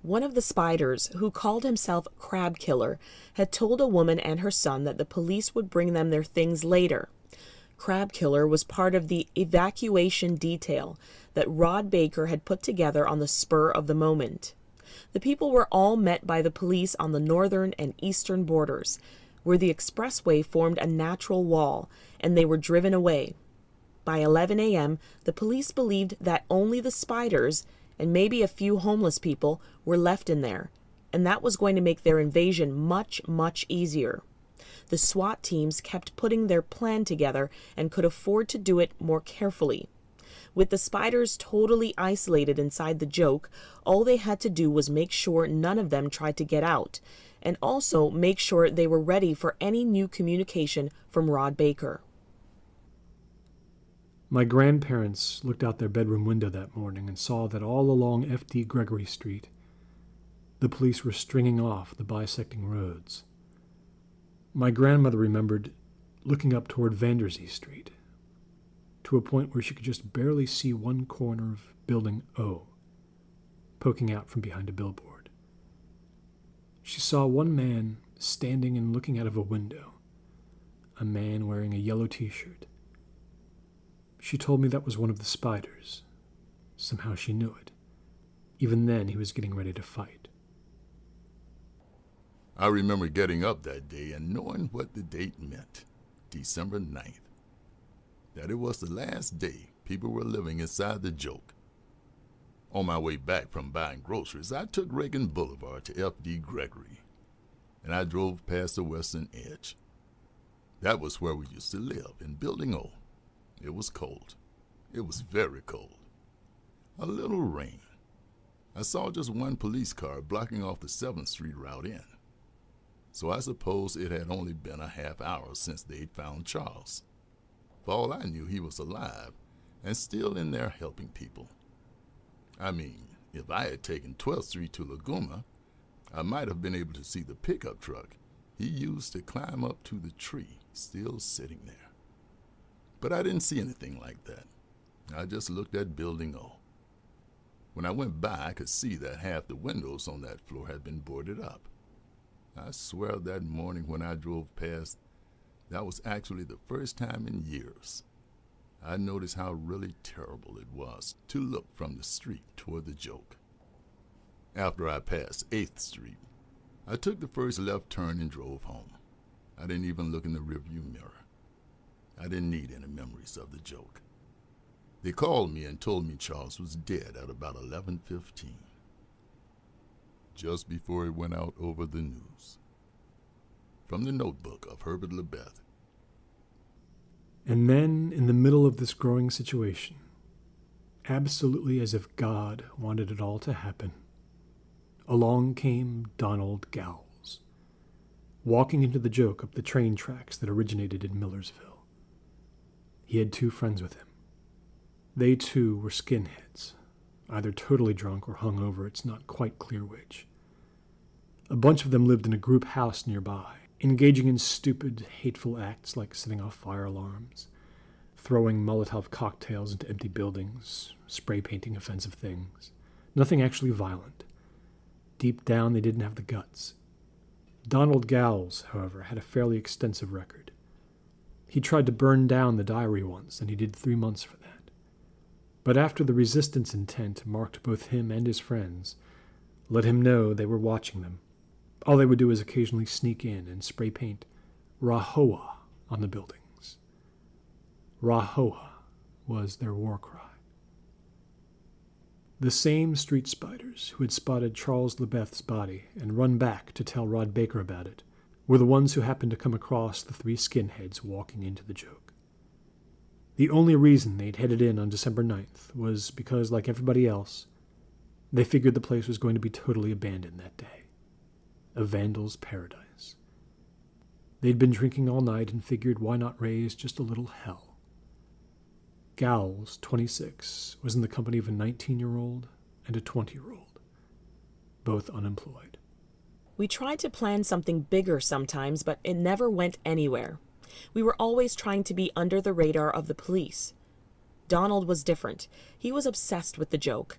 One of the spiders, who called himself Crab Killer, had told a woman and her son that the police would bring them their things later. Crab Killer was part of the evacuation detail that Rod Baker had put together on the spur of the moment. The people were all met by the police on the northern and eastern borders, where the expressway formed a natural wall, and they were driven away. By 11 a.m., the police believed that only the spiders and maybe a few homeless people were left in there, and that was going to make their invasion much, much easier. The SWAT teams kept putting their plan together and could afford to do it more carefully. With the spiders totally isolated inside the joke, all they had to do was make sure none of them tried to get out, and also make sure they were ready for any new communication from Rod Baker. My grandparents looked out their bedroom window that morning and saw that all along F.D. Gregory Street, the police were stringing off the bisecting roads. My grandmother remembered looking up toward Vandersea Street, to a point where she could just barely see one corner of Building O, poking out from behind a billboard. She saw one man standing and looking out of a window, a man wearing a yellow t-shirt. She told me that was one of the spiders. Somehow she knew it. Even then, he was getting ready to fight. I remember getting up that day and knowing what the date meant, December 9th. That it was the last day people were living inside the joke. On my way back from buying groceries, I took Reagan Boulevard to F.D. Gregory, and I drove past the western edge. That was where we used to live, in Building O. It was cold. It was very cold. A little rain. I saw just one police car blocking off the 7th Street route in. So I suppose it had only been a half hour since they'd found Charles. For all I knew, he was alive and still in there helping people. I mean, if I had taken 12th Street to Laguna, I might have been able to see the pickup truck he used to climb up to the tree, still sitting there. But I didn't see anything like that. I just looked at Building O. When I went by, I could see that half the windows on that floor had been boarded up. I swear that morning when I drove past, that was actually the first time in years I noticed how really terrible it was to look from the street toward the joke. After I passed 8th Street, I took the first left turn and drove home. I didn't even look in the rearview mirror. I didn't need any memories of the joke. They called me and told me Charles was dead at about 11:15, just before it went out over the news. From the notebook of Herbert Lebeth. And then, in the middle of this growing situation, absolutely as if God wanted it all to happen, along came Donald Gowles, walking into the joke up the train tracks that originated in Millersville. He had 2 friends with him. They too were skinheads, either totally drunk or hungover, it's not quite clear which. A bunch of them lived in a group house nearby, engaging in stupid, hateful acts like setting off fire alarms, throwing Molotov cocktails into empty buildings, spray painting offensive things. Nothing actually violent. Deep down, they didn't have the guts. Donald Gowles, however, had a fairly extensive record. He tried to burn down the diary once, and he did 3 months for that. But after the resistance intent marked both him and his friends, let him know they were watching them, all they would do is occasionally sneak in and spray paint Rahowa on the buildings. Rahowa was their war cry. The same street spiders who had spotted Charles Lebeth's body and run back to tell Rod Baker about it were the ones who happened to come across the 3 skinheads walking into the joke. The only reason they'd headed in on December 9th was because, like everybody else, they figured the place was going to be totally abandoned that day. A vandal's paradise. They'd been drinking all night and figured why not raise just a little hell. Gowles, 26, was in the company of a 19-year-old and a 20-year-old, both unemployed. We tried to plan something bigger sometimes, but it never went anywhere. We were always trying to be under the radar of the police. Donald was different. He was obsessed with the joke.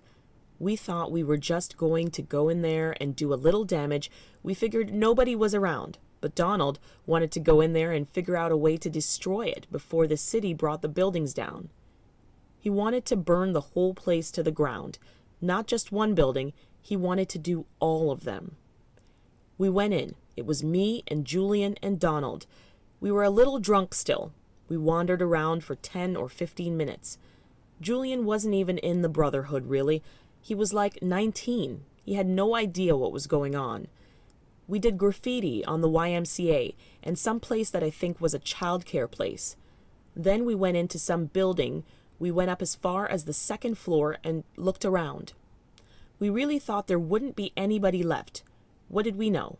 We thought we were just going to go in there and do a little damage. We figured nobody was around, but Donald wanted to go in there and figure out a way to destroy it before the city brought the buildings down. He wanted to burn the whole place to the ground. Not just one building, he wanted to do all of them. We went in. It was me and Julian and Donald. We were a little drunk still. We wandered around for 10 or 15 minutes. Julian wasn't even in the Brotherhood, really. He was like 19. He had no idea what was going on. We did graffiti on the YMCA and some place that I think was a childcare place. Then we went into some building. We went up as far as the second floor and looked around. We really thought there wouldn't be anybody left. What did we know?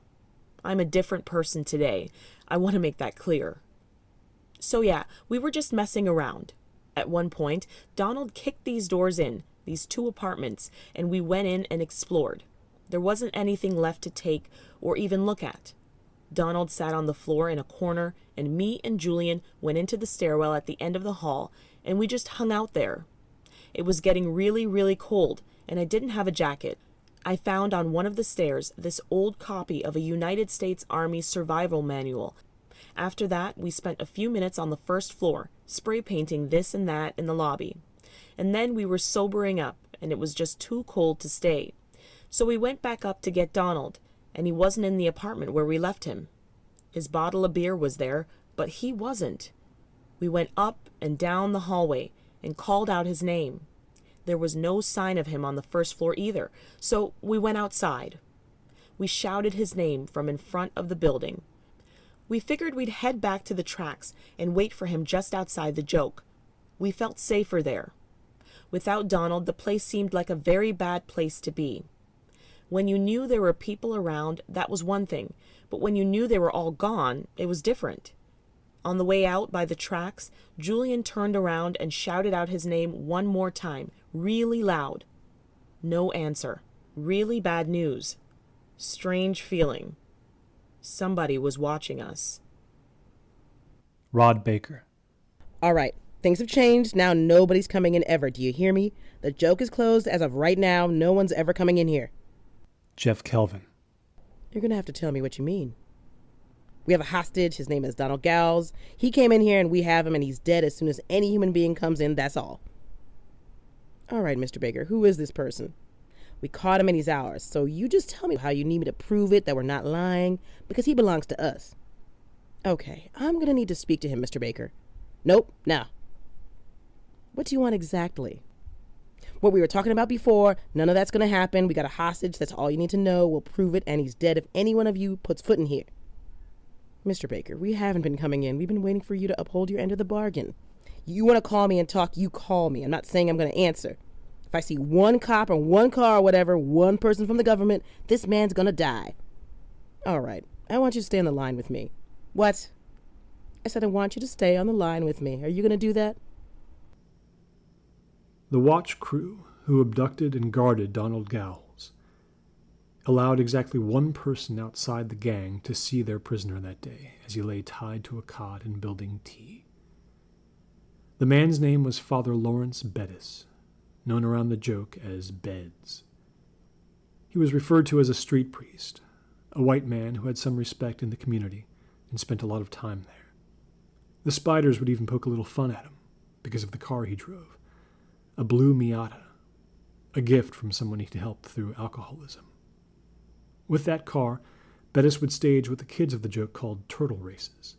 I'm a different person today. I want to make that clear. So yeah, we were just messing around. At one point, Donald kicked these doors in, these 2 apartments, and we went in and explored. There wasn't anything left to take or even look at. Donald sat on the floor in a corner, and me and Julian went into the stairwell at the end of the hall, and we just hung out there. It was getting really, really cold, and I didn't have a jacket. I found on one of the stairs this old copy of a United States Army survival manual. After that, we spent a few minutes on the first floor, spray painting this and that in the lobby. And then we were sobering up, and it was just too cold to stay. So we went back up to get Donald, and he wasn't in the apartment where we left him. His bottle of beer was there, but he wasn't. We went up and down the hallway and called out his name. There was no sign of him on the first floor either, so we went outside. We shouted his name from in front of the building. We figured we'd head back to the tracks and wait for him just outside the joke. We felt safer there. Without Donald, the place seemed like a very bad place to be. When you knew there were people around, that was one thing, but when you knew they were all gone, it was different. On the way out by the tracks, Julian turned around and shouted out his name one more time, really loud. No answer. Really bad news. Strange feeling. Somebody was watching us. Rod Baker. All right, things have changed. Now nobody's coming in ever. Do you hear me? The joke is closed as of right now. No one's ever coming in here. Jeff Kelvin. You're going to have to tell me what you mean. We have a hostage. His name is Donald Gals. He came in here and we have him, and he's dead as soon as any human being comes in. That's all. All right, Mr. Baker, who is this person? We caught him and he's ours. So you just tell me how you need me to prove it, that we're not lying, because he belongs to us. Okay, I'm going to need to speak to him, Mr. Baker. Nope, now. What do you want exactly? What we were talking about before, none of that's going to happen. We got a hostage. That's all you need to know. We'll prove it, and he's dead if any one of you puts foot in here. Mr. Baker, we haven't been coming in. We've been waiting for you to uphold your end of the bargain. You want to call me and talk, you call me. I'm not saying I'm going to answer. If I see one cop or one car or whatever, one person from the government, this man's going to die. All right, I want you to stay on the line with me. What? I said I want you to stay on the line with me. Are you going to do that? The watch crew who abducted and guarded Donald Gals allowed exactly one person outside the gang to see their prisoner that day as he lay tied to a cot in Building T. The man's name was Father Lawrence Bettis, known around the joke as Beds. He was referred to as a street priest, a white man who had some respect in the community and spent a lot of time there. The spiders would even poke a little fun at him because of the car he drove, a blue Miata, a gift from someone he'd helped through alcoholism. With that car, Bettis would stage what the kids of the joke called turtle races.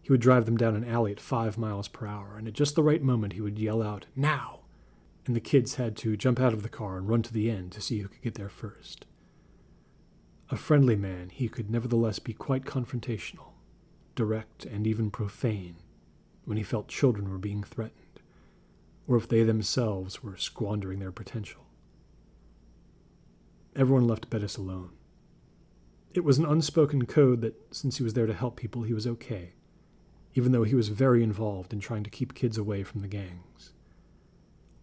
He would drive them down an alley at 5 miles per hour, and at just the right moment he would yell out, "Now!" And the kids had to jump out of the car and run to the end to see who could get there first. A friendly man, he could nevertheless be quite confrontational, direct and even profane when he felt children were being threatened, or if they themselves were squandering their potential. Everyone left Bettis alone. It was an unspoken code that, since he was there to help people, he was okay, even though he was very involved in trying to keep kids away from the gangs.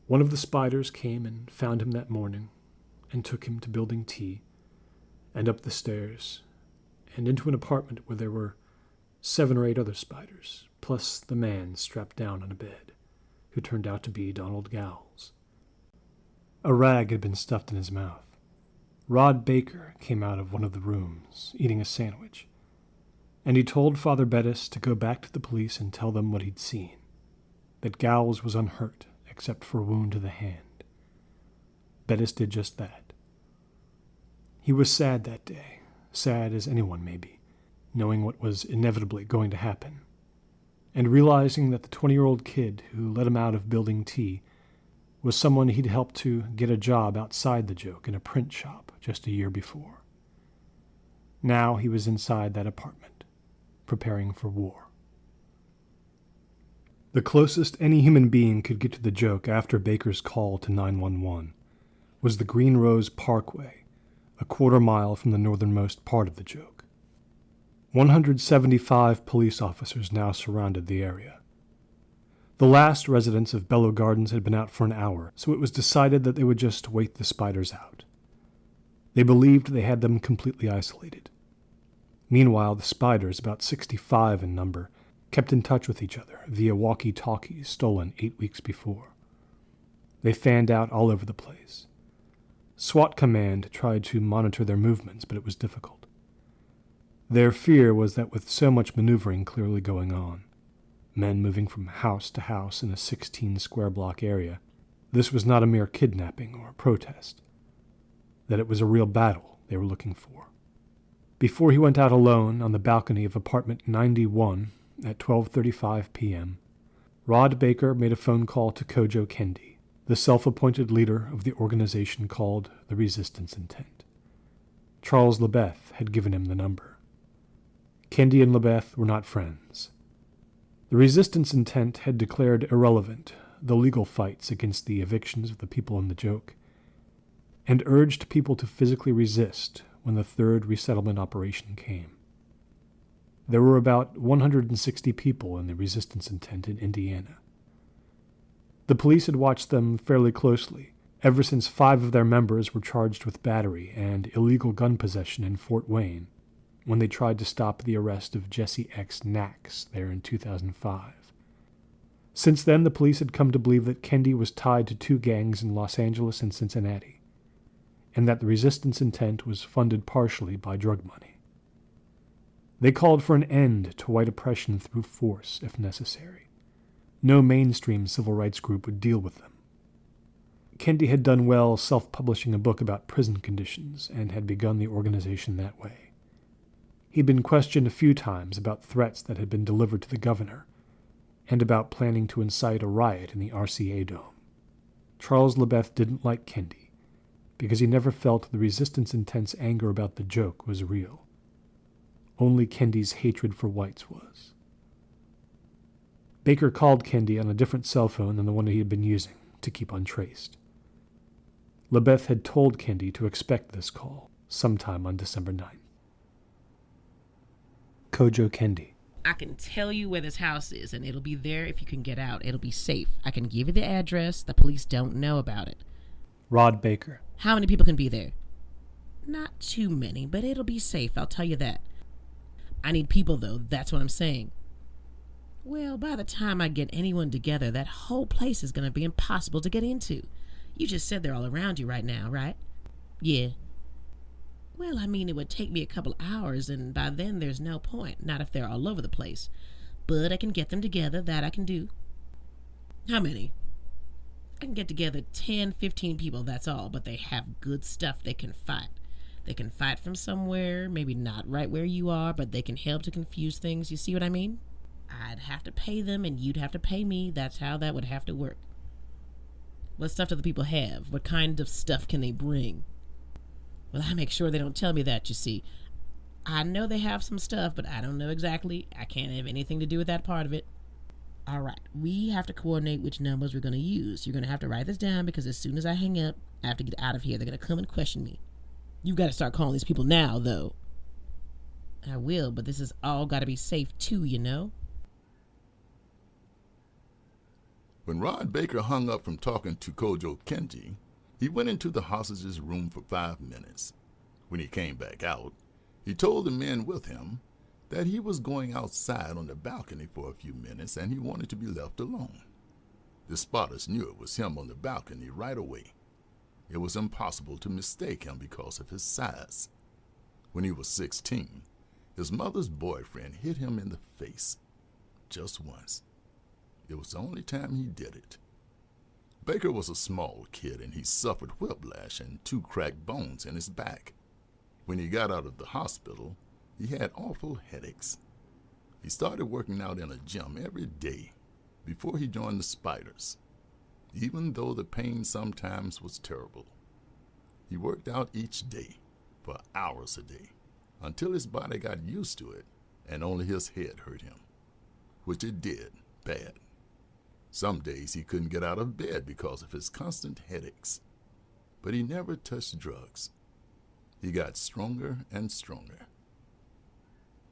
One of the spiders came and found him that morning and took him to Building T, and up the stairs, and into an apartment where there were 7 or 8 other spiders, plus the man strapped down on a bed, who turned out to be Donald Gowles. A rag had been stuffed in his mouth. Rod Baker came out of one of the rooms, eating a sandwich, and he told Father Bettis to go back to the police and tell them what he'd seen, that Gowles was unhurt except for a wound to the hand. Bettis did just that. He was sad that day, sad as anyone may be, knowing what was inevitably going to happen, and realizing that the 20-year-old kid who let him out of Building T was someone he'd helped to get a job outside the joke in a print shop just a year before. Now he was inside that apartment, preparing for war. The closest any human being could get to the joke after Baker's call to 911 was the Green Rose Parkway, a quarter-mile from the northernmost part of the joke. 175 police officers now surrounded the area. The last residents of Bello Gardens had been out for an hour, so it was decided that they would just wait the spiders out. They believed they had them completely isolated. Meanwhile, the spiders, about 65 in number, kept in touch with each other via walkie-talkies stolen 8 weeks before. They fanned out all over the place. SWAT Command tried to monitor their movements, but it was difficult. Their fear was that with so much maneuvering clearly going on, men moving from house to house in a 16-square-block area, this was not a mere kidnapping or protest, that it was a real battle they were looking for. Before he went out alone on the balcony of apartment 91 at 12:35 p.m., Rod Baker made a phone call to Kojo Kendi, the self-appointed leader of the organization called the Resistance Intent. Charles LeBeth had given him the number. Kendi and LeBeth were not friends. The Resistance Intent had declared irrelevant the legal fights against the evictions of the people in the joke, and urged people to physically resist when the third resettlement operation came. There were about 160 people in the Resistance Intent in Indiana. The police had watched them fairly closely, ever since 5 of their members were charged with battery and illegal gun possession in Fort Wayne, when they tried to stop the arrest of Jesse X. Nax there in 2005. Since then, the police had come to believe that Kendi was tied to 2 gangs in Los Angeles and Cincinnati, and that the Resistance Intent was funded partially by drug money. They called for an end to white oppression through force, if necessary. No mainstream civil rights group would deal with them. Kendi had done well self-publishing a book about prison conditions and had begun the organization that way. He'd been questioned a few times about threats that had been delivered to the governor, and about planning to incite a riot in the RCA Dome. Charles LeBeth didn't like Kendi, because he never felt the Resistance Intent's anger about the joke was real. Only Kendi's hatred for whites was. Baker called Kendi on a different cell phone than the one he had been using, to keep untraced. LeBeth had told Kendi to expect this call sometime on December 9th. Kojo Kendi. I can tell you where this house is, and it'll be there if you can get out. It'll be safe. I can give you the address. The police don't know about it. Rod Baker. How many people can be there? Not too many, but it'll be safe, I'll tell you that. I need people, though. That's what I'm saying. Well, by the time I get anyone together, that whole place is going to be impossible to get into. You just said they're all around you right now, right? Yeah. Well, I mean, it would take me a couple hours, and by then there's no point. Not if they're all over the place. But I can get them together. That I can do. How many? I can get together 10, 15 people, that's all. But they have good stuff they can fight. They can fight from somewhere, maybe not right where you are, but they can help to confuse things. You see what I mean? I'd have to pay them, and you'd have to pay me. That's how that would have to work. What stuff do the people have? What kind of stuff can they bring? Well, I make sure they don't tell me that, you see. I know they have some stuff, but I don't know exactly. I can't have anything to do with that part of it. All right, we have to coordinate which numbers we're going to use. You're going to have to write this down, because as soon as I hang up, I have to get out of here. They're going to come and question me. You've got to start calling these people now, though. I will, but this has all got to be safe, too, you know? When Rod Baker hung up from talking to Kojo Kendi, he went into the hostage's room for 5 minutes. When he came back out, he told the men with him that he was going outside on the balcony for a few minutes and he wanted to be left alone. The spotters knew it was him on the balcony right away. It was impossible to mistake him because of his size. When he was 16, his mother's boyfriend hit him in the face. Just once. It was the only time he did it. Baker was a small kid and he suffered whiplash and 2 cracked bones in his back. When he got out of the hospital, he had awful headaches. He started working out in a gym every day before he joined the Spiders, even though the pain sometimes was terrible. He worked out each day for hours a day until his body got used to it and only his head hurt him, which it did bad. Some days he couldn't get out of bed because of his constant headaches, but he never touched drugs. He got stronger and stronger.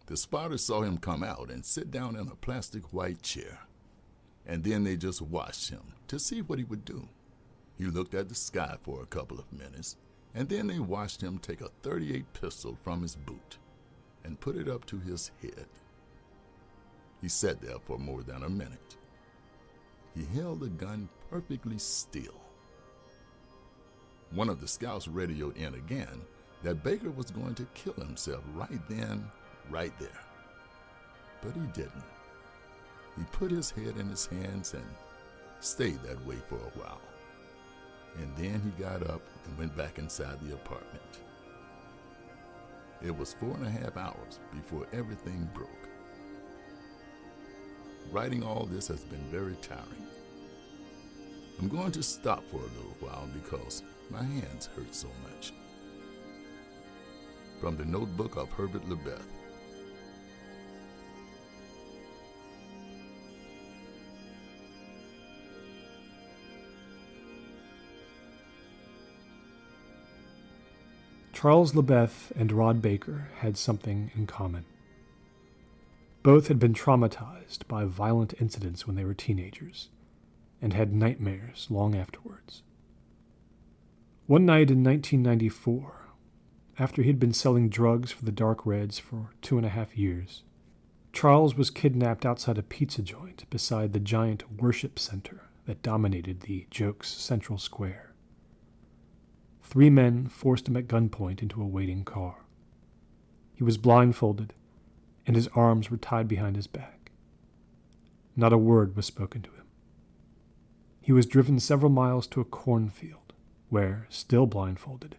The spotters saw him come out and sit down in a plastic white chair, and then they just watched him to see what he would do. He looked at the sky for a couple of minutes, and then they watched him take a .38 pistol from his boot and put it up to his head. He sat there for more than a minute. He held the gun perfectly still. One of the scouts radioed in again that Baker was going to kill himself right then, right there. But he didn't. He put his head in his hands and stayed that way for a while. And then he got up and went back inside the apartment. It was 4.5 hours before everything broke. Writing all this has been very tiring. I'm going to stop for a little while because my hands hurt so much. From the notebook of Herbert Lebeth. Charles Lebeth and Rod Baker had something in common. Both had been traumatized by violent incidents when they were teenagers, and had nightmares long afterwards. One night in 1994, after he'd been selling drugs for the Dark Reds for 2.5 years, Charles was kidnapped outside a pizza joint beside the giant worship center that dominated the Joke's central square. 3 men forced him at gunpoint into a waiting car. He was blindfolded, and his arms were tied behind his back. Not a word was spoken to him. He was driven several miles to a cornfield, where, still blindfolded,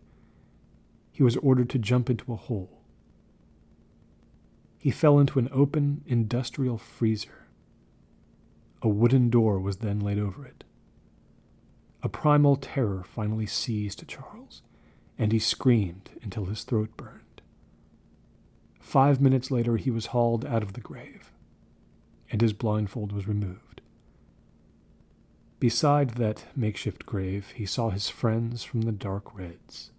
he was ordered to jump into a hole. He fell into an open industrial freezer. A wooden door was then laid over it. A primal terror finally seized Charles, and he screamed until his throat burned. 5 minutes later, he was hauled out of the grave, and his blindfold was removed. Beside that makeshift grave, he saw his friends from the Dark Reds: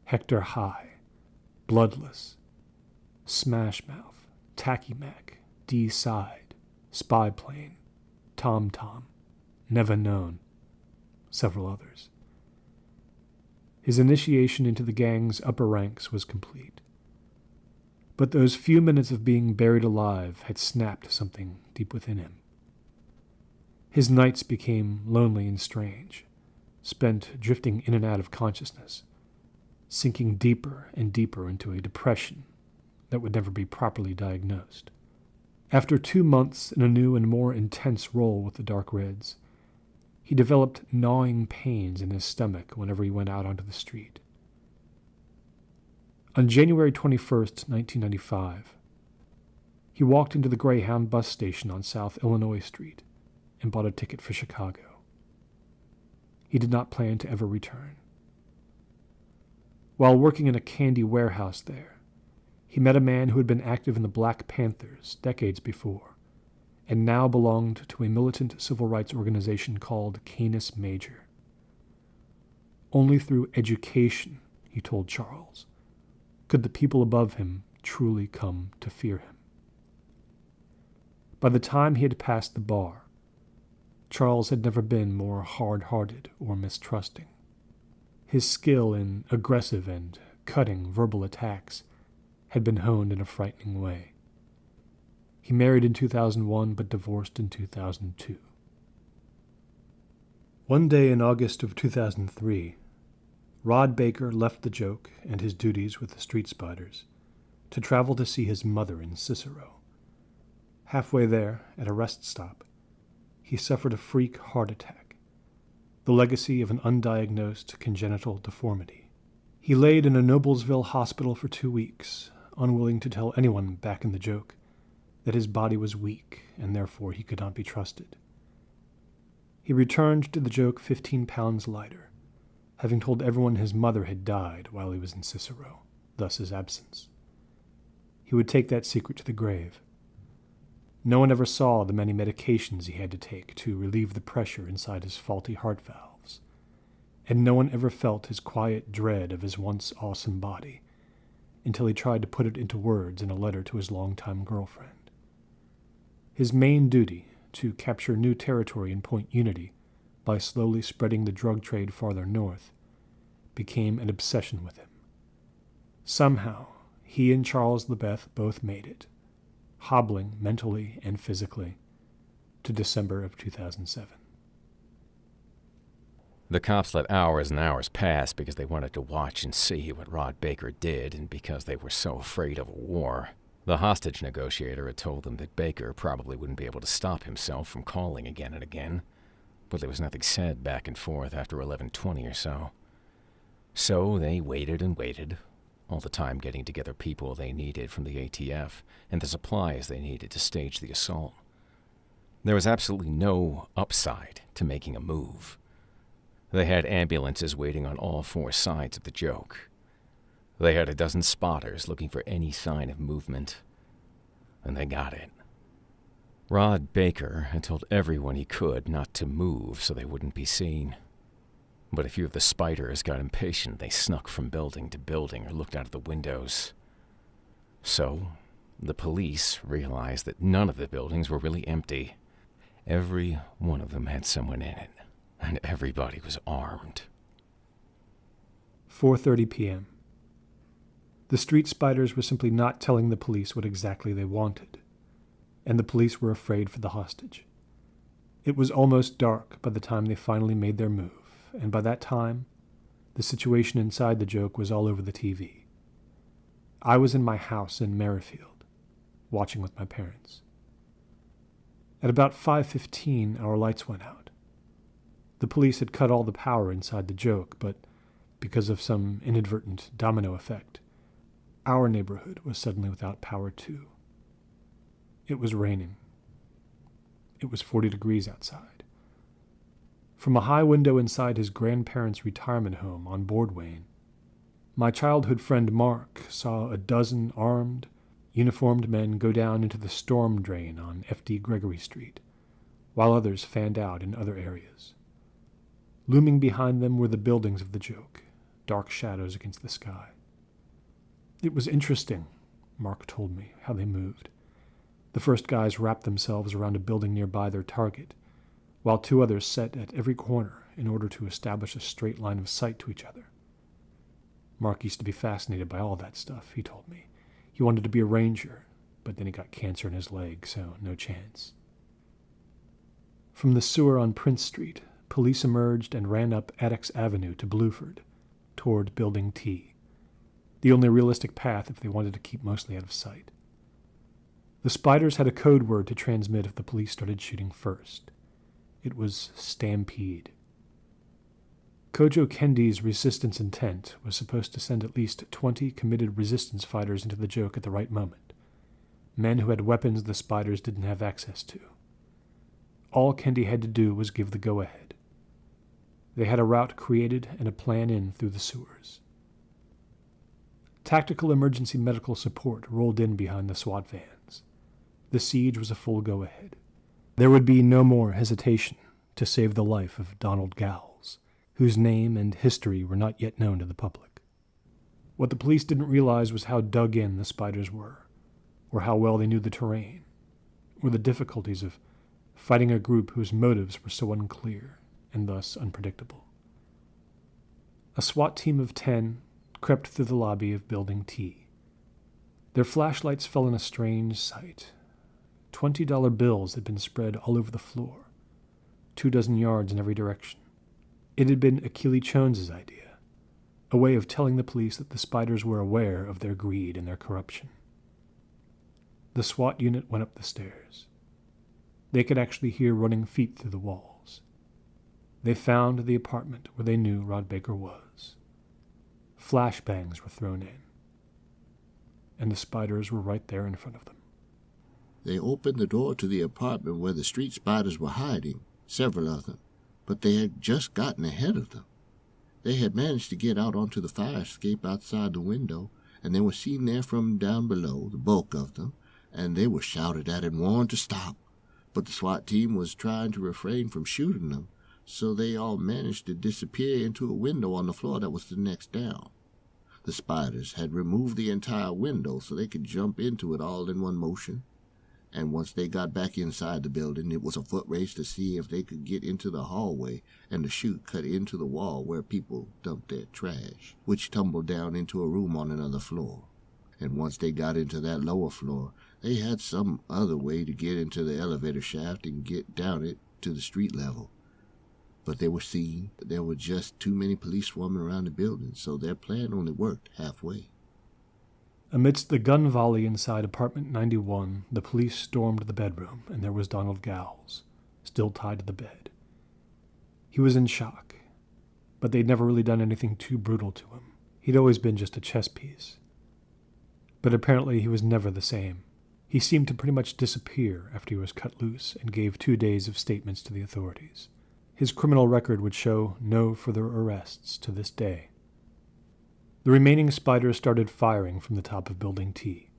Hector High, Bloodless, Smashmouth, Tacky Mac, D-Side, Spy Plane, Tom Tom, Never Known, several others. His initiation into the gang's upper ranks was complete. But those few minutes of being buried alive had snapped something deep within him. His nights became lonely and strange, spent drifting in and out of consciousness, sinking deeper and deeper into a depression that would never be properly diagnosed. After 2 months in a new and more intense role with the Dark Reds, he developed gnawing pains in his stomach whenever he went out onto the street. On January 21st, 1995, he walked into the Greyhound bus station on South Illinois Street and bought a ticket for Chicago. He did not plan to ever return. While working in a candy warehouse there, he met a man who had been active in the Black Panthers decades before, and now belonged to a militant civil rights organization called Canis Major. Only through education, he told Charles, could the people above him truly come to fear him. By the time he had passed the bar, Charles had never been more hard-hearted or mistrusting. His skill in aggressive and cutting verbal attacks had been honed in a frightening way. He married in 2001 but divorced in 2002. One day in August of 2003, Rod Baker left the joke and his duties with the street spiders to travel to see his mother in Cicero. Halfway there, at a rest stop, he suffered a freak heart attack, the legacy of an undiagnosed congenital deformity. He laid in a Noblesville hospital for 2 weeks, unwilling to tell anyone back in the joke that his body was weak and therefore he could not be trusted. He returned to the joke 15 pounds lighter, having told everyone his mother had died while he was in Cicero, thus his absence. He would take that secret to the grave. No one ever saw the many medications he had to take to relieve the pressure inside his faulty heart valves, and no one ever felt his quiet dread of his once awesome body until he tried to put it into words in a letter to his longtime girlfriend. His main duty, to capture new territory in Point Unity by slowly spreading the drug trade farther north, became an obsession with him. Somehow, he and Charles LeBeth both made it, hobbling mentally and physically, to December of 2007. The cops let hours and hours pass because they wanted to watch and see what Rod Baker did, and because they were so afraid of a war. The hostage negotiator had told them that Baker probably wouldn't be able to stop himself from calling again and again, but there was nothing said back and forth after 11:20 or so. So they waited and waited, all the time getting together people they needed from the ATF and the supplies they needed to stage the assault. There was absolutely no upside to making a move. They had ambulances waiting on all 4 sides of the joke. They had a dozen spotters looking for any sign of movement, and they got it. Rod Baker had told everyone he could not to move so they wouldn't be seen. But a few of the spiders got impatient. They snuck from building to building or looked out of the windows. So, the police realized that none of the buildings were really empty. Every one of them had someone in it, and everybody was armed. 4:30 p.m. The street spiders were simply not telling the police what exactly they wanted, and the police were afraid for the hostage. It was almost dark by the time they finally made their move, and by that time, the situation inside the joke was all over the TV. I was in my house in Merrifield, watching with my parents. At about 5:15, our lights went out. The police had cut all the power inside the joke, but because of some inadvertent domino effect, our neighborhood was suddenly without power too. It was raining. It was 40 degrees outside. From a high window inside his grandparents' retirement home on Boardwayne, my childhood friend Mark saw a dozen armed, uniformed men go down into the storm drain on F.D. Gregory Street, while others fanned out in other areas. Looming behind them were the buildings of the joke, dark shadows against the sky. It was interesting, Mark told me, how they moved. The first guys wrapped themselves around a building nearby their target, while 2 others set at every corner in order to establish a straight line of sight to each other. Mark used to be fascinated by all that stuff, he told me. He wanted to be a ranger, but then he got cancer in his leg, so no chance. From the sewer on Prince Street, police emerged and ran up Attucks Avenue to Bluford, toward Building T, the only realistic path if they wanted to keep mostly out of sight. The spiders had a code word to transmit if the police started shooting first. It was Stampede. Kojo Kendi's resistance intent was supposed to send at least 20 committed resistance fighters into the joke at the right moment, men who had weapons the spiders didn't have access to. All Kendi had to do was give the go-ahead. They had a route created and a plan in through the sewers. Tactical emergency medical support rolled in behind the SWAT vans. The siege was a full go-ahead. There would be no more hesitation to save the life of Donald Gowles, whose name and history were not yet known to the public. What the police didn't realize was how dug in the spiders were, or how well they knew the terrain, or the difficulties of fighting a group whose motives were so unclear and thus unpredictable. A SWAT team of 10, crept through the lobby of Building T. Their flashlights fell on a strange sight. $20 bills had been spread all over the floor, 24 yards in every direction. It had been Achille Jones's idea, a way of telling the police that the spiders were aware of their greed and their corruption. The SWAT unit went up the stairs. They could actually hear running feet through the walls. They found the apartment where they knew Rod Baker was. Flashbangs were thrown in, and the spiders were right there in front of them. They opened the door to the apartment where the street spiders were hiding, several of them, but they had just gotten ahead of them. They had managed to get out onto the fire escape outside the window, and they were seen there from down below, the bulk of them, and they were shouted at and warned to stop. But the SWAT team was trying to refrain from shooting them, so they all managed to disappear into a window on the floor that was the next down. The spiders had removed the entire window so they could jump into it all in one motion, and once they got back inside the building, it was a foot race to see if they could get into the hallway and the chute cut into the wall where people dumped their trash, which tumbled down into a room on another floor. And once they got into that lower floor, they had some other way to get into the elevator shaft and get down it to the street level. But they were seen. There were just too many police swarming around the building, so their plan only worked halfway. Amidst the gun volley inside apartment 91, the police stormed the bedroom, and there was Donald Gowles, still tied to the bed. He was in shock, but they'd never really done anything too brutal to him. He'd always been just a chess piece. But apparently he was never the same. He seemed to pretty much disappear after he was cut loose and gave 2 days of statements to the authorities. His criminal record would show no further arrests to this day. The remaining spiders started firing from the top of Building T.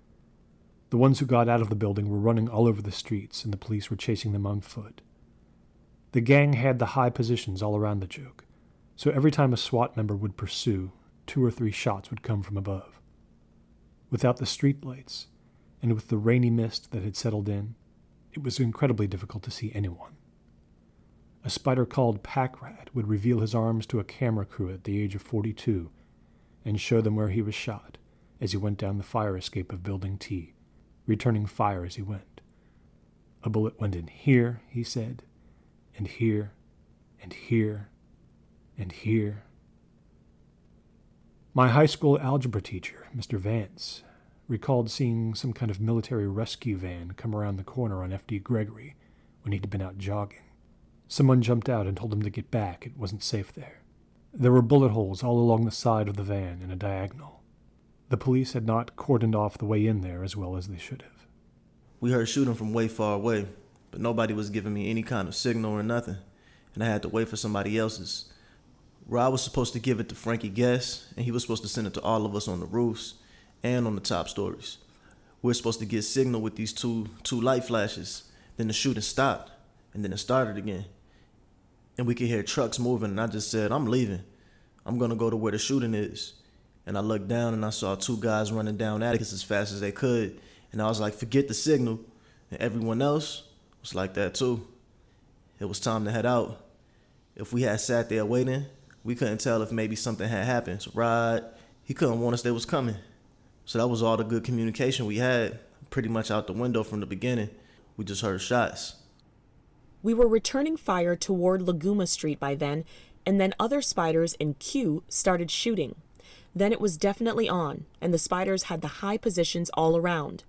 The ones who got out of the building were running all over the streets, and the police were chasing them on foot. The gang had the high positions all around the joke, so every time a SWAT member would pursue, 2 or 3 shots would come from above. Without the street lights, and with the rainy mist that had settled in, it was incredibly difficult to see anyone. A spider called Pack Rat would reveal his arms to a camera crew at the age of 42 and show them where he was shot as he went down the fire escape of Building T, returning fire as he went. A bullet went in here, he said, and here, and here, and here. My high school algebra teacher, Mr. Vance, recalled seeing some kind of military rescue van come around the corner on F.D. Gregory when he'd been out jogging. Someone jumped out and told him to get back. It wasn't safe there. There were bullet holes all along the side of the van in a diagonal. The police had not cordoned off the way in there as well as they should have. We heard shooting from way far away, but nobody was giving me any kind of signal or nothing, and I had to wait for somebody else's. Rod was supposed to give it to Frankie Guest, and he was supposed to send it to all of us on the roofs and on the top stories. We were supposed to get signal with these two light flashes. Then the shooting stopped, and then it started again. And we could hear trucks moving, and I just said, I'm leaving. I'm going to go to where the shooting is. And I looked down, and I saw 2 guys running down Atticus as fast as they could. And I was like, forget the signal. And everyone else was like that too. It was time to head out. If we had sat there waiting, we couldn't tell if maybe something had happened. So Rod, he couldn't warn us they was coming. So that was all the good communication we had, pretty much out the window from the beginning. We just heard shots. We were returning fire toward Laguma Street by then, and then other spiders in Q started shooting. Then it was definitely on, and the spiders had the high positions all around.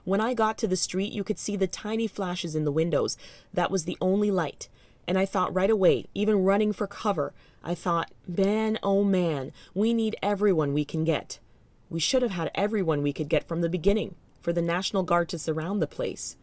When I got to the street, you could see the tiny flashes in the windows. That was the only light. And I thought right away, even running for cover, I thought, man, oh man, we need everyone we can get. We should have had everyone we could get from the beginning, for the National Guard to surround the place.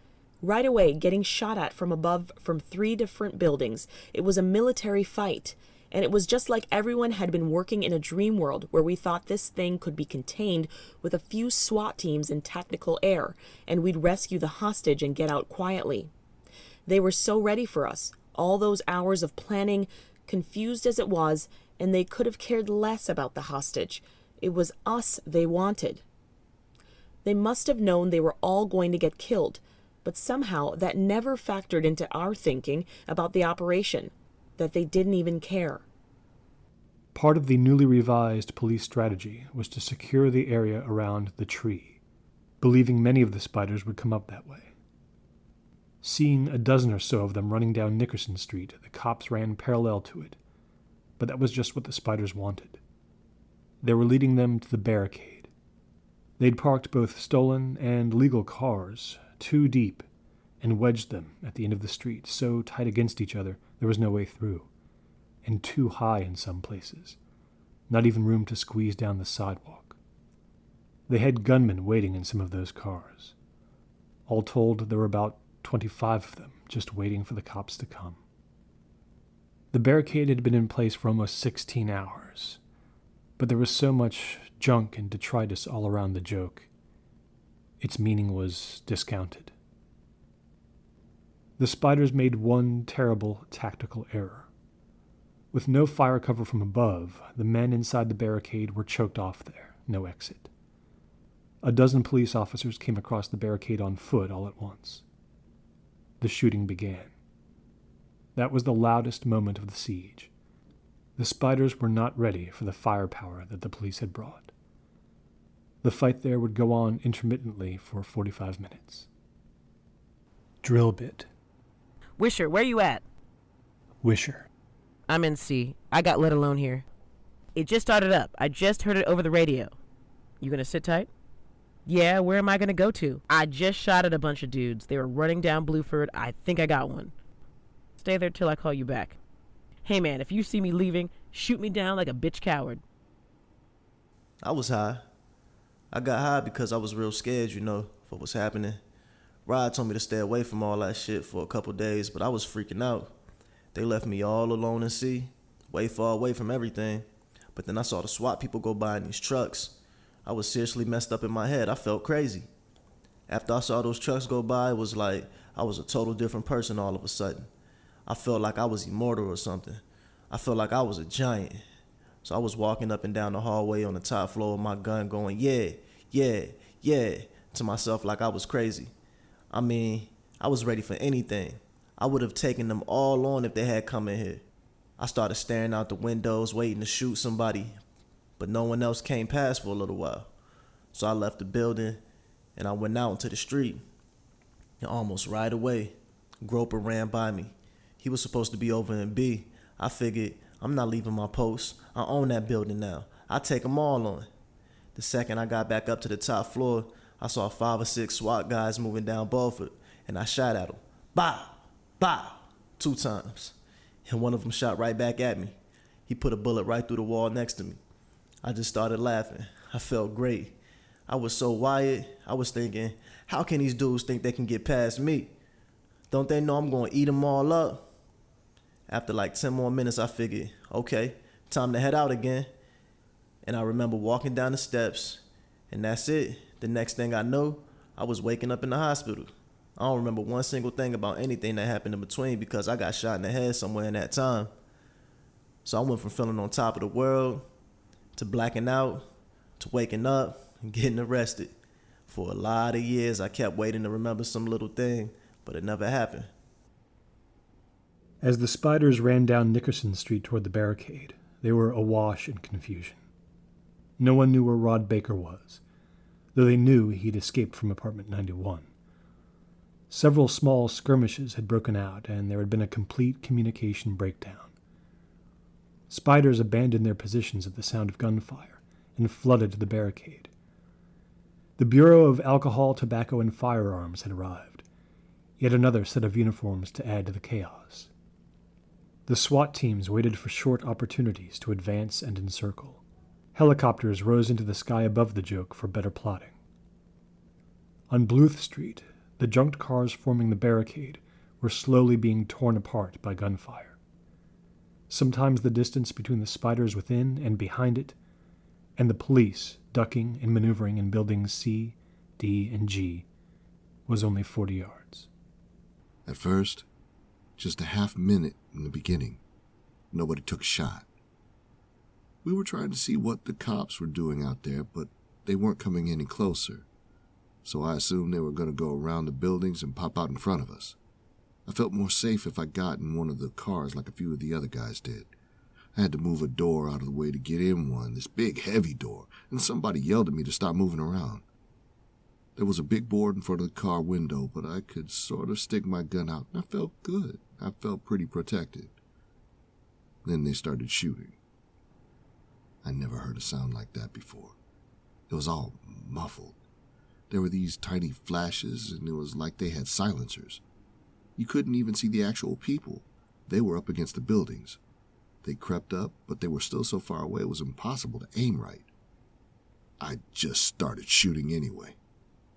Right away, getting shot at from above from 3 different buildings. It was a military fight. And it was just like everyone had been working in a dream world where we thought this thing could be contained with a few SWAT teams in tactical air, and we'd rescue the hostage and get out quietly. They were so ready for us, all those hours of planning, confused as it was, and they could have cared less about the hostage. It was us they wanted. They must have known they were all going to get killed, but somehow that never factored into our thinking about the operation, that they didn't even care. Part of the newly revised police strategy was to secure the area around the tree, believing many of the spiders would come up that way. Seeing a dozen or so of them running down Nickerson Street, the cops ran parallel to it, but that was just what the spiders wanted. They were leading them to the barricade. They'd parked both stolen and legal cars, 2 deep, and wedged them at the end of the street, so tight against each other there was no way through, and too high in some places, not even room to squeeze down the sidewalk. They had gunmen waiting in some of those cars. All told, there were about 25 of them, just waiting for the cops to come. The barricade had been in place for almost 16 hours, but there was so much junk and detritus all around the joke. Its meaning was discounted. The spiders made one terrible tactical error. With no fire cover from above, the men inside the barricade were choked off there, no exit. A dozen police officers came across the barricade on foot all at once. The shooting began. That was the loudest moment of the siege. The spiders were not ready for the firepower that the police had brought. The fight there would go on intermittently for 45 minutes. Drill bit. Wisher, where you at? Wisher. I'm in C. I got let alone here. It just started up. I just heard it over the radio. You gonna sit tight? Yeah, where am I gonna go to? I just shot at a bunch of dudes. They were running down Blueford. I think I got one. Stay there till I call you back. Hey man, if you see me leaving, shoot me down like a bitch coward. I was high. I got high because I was real scared, for what was happening. Rod told me to stay away from all that shit for a couple days, but I was freaking out. They left me all alone in C, way far away from everything. But then I saw the SWAT people go by in these trucks. I was seriously messed up in my head. I felt crazy. After I saw those trucks go by, it was like I was a total different person all of a sudden. I felt like I was immortal or something. I felt like I was a giant. So I was walking up and down the hallway on the top floor with my gun going, yeah, yeah, yeah, to myself like I was crazy. I mean, I was ready for anything. I would have taken them all on if they had come in here. I started staring out the windows, waiting to shoot somebody, but no one else came past for a little while. So I left the building and I went out into the street. And almost right away, Groper ran by me. He was supposed to be over in B. I figured, I'm not leaving my post. I own that building now. I take them all on. The second I got back up to the top floor, I saw 5 or 6 SWAT guys moving down Beaufort, and I shot at them. Bow, bow, 2 times. And one of them shot right back at me. He put a bullet right through the wall next to me. I just started laughing. I felt great. I was so wired, I was thinking, how can these dudes think they can get past me? Don't they know I'm going to eat them all up? After like 10 more minutes, I figured, okay, time to head out again. And I remember walking down the steps, and that's it. The next thing I know, I was waking up in the hospital. I don't remember one single thing about anything that happened in between because I got shot in the head somewhere in that time. So I went from feeling on top of the world to blacking out to waking up and getting arrested. For a lot of years, I kept waiting to remember some little thing, but it never happened. As the spiders ran down Nickerson Street toward the barricade, they were awash in confusion. No one knew where Rod Baker was, though they knew he'd escaped from apartment 91. Several small skirmishes had broken out, and there had been a complete communication breakdown. Spiders abandoned their positions at the sound of gunfire and flooded the barricade. The Bureau of Alcohol, Tobacco, and Firearms had arrived, yet another set of uniforms to add to the chaos. The SWAT teams waited for short opportunities to advance and encircle. Helicopters rose into the sky above the joke for better plotting. On Bluth Street, the junked cars forming the barricade were slowly being torn apart by gunfire. Sometimes the distance between the spiders within and behind it, and the police ducking and maneuvering in buildings C, D, and G, was only 40 yards. At first, just a half minute in the beginning, nobody took a shot. We were trying to see what the cops were doing out there, but they weren't coming any closer. So I assumed they were going to go around the buildings and pop out in front of us. I felt more safe if I got in one of the cars like a few of the other guys did. I had to move a door out of the way to get in one, this big, heavy door, and somebody yelled at me to stop moving around. There was a big board in front of the car window, but I could sort of stick my gun out, and I felt good. I felt pretty protected. Then they started shooting. I never heard a sound like that before. It was all muffled. There were these tiny flashes, and it was like they had silencers. You couldn't even see the actual people. They were up against the buildings. They crept up, but they were still so far away it was impossible to aim right. I just started shooting anyway.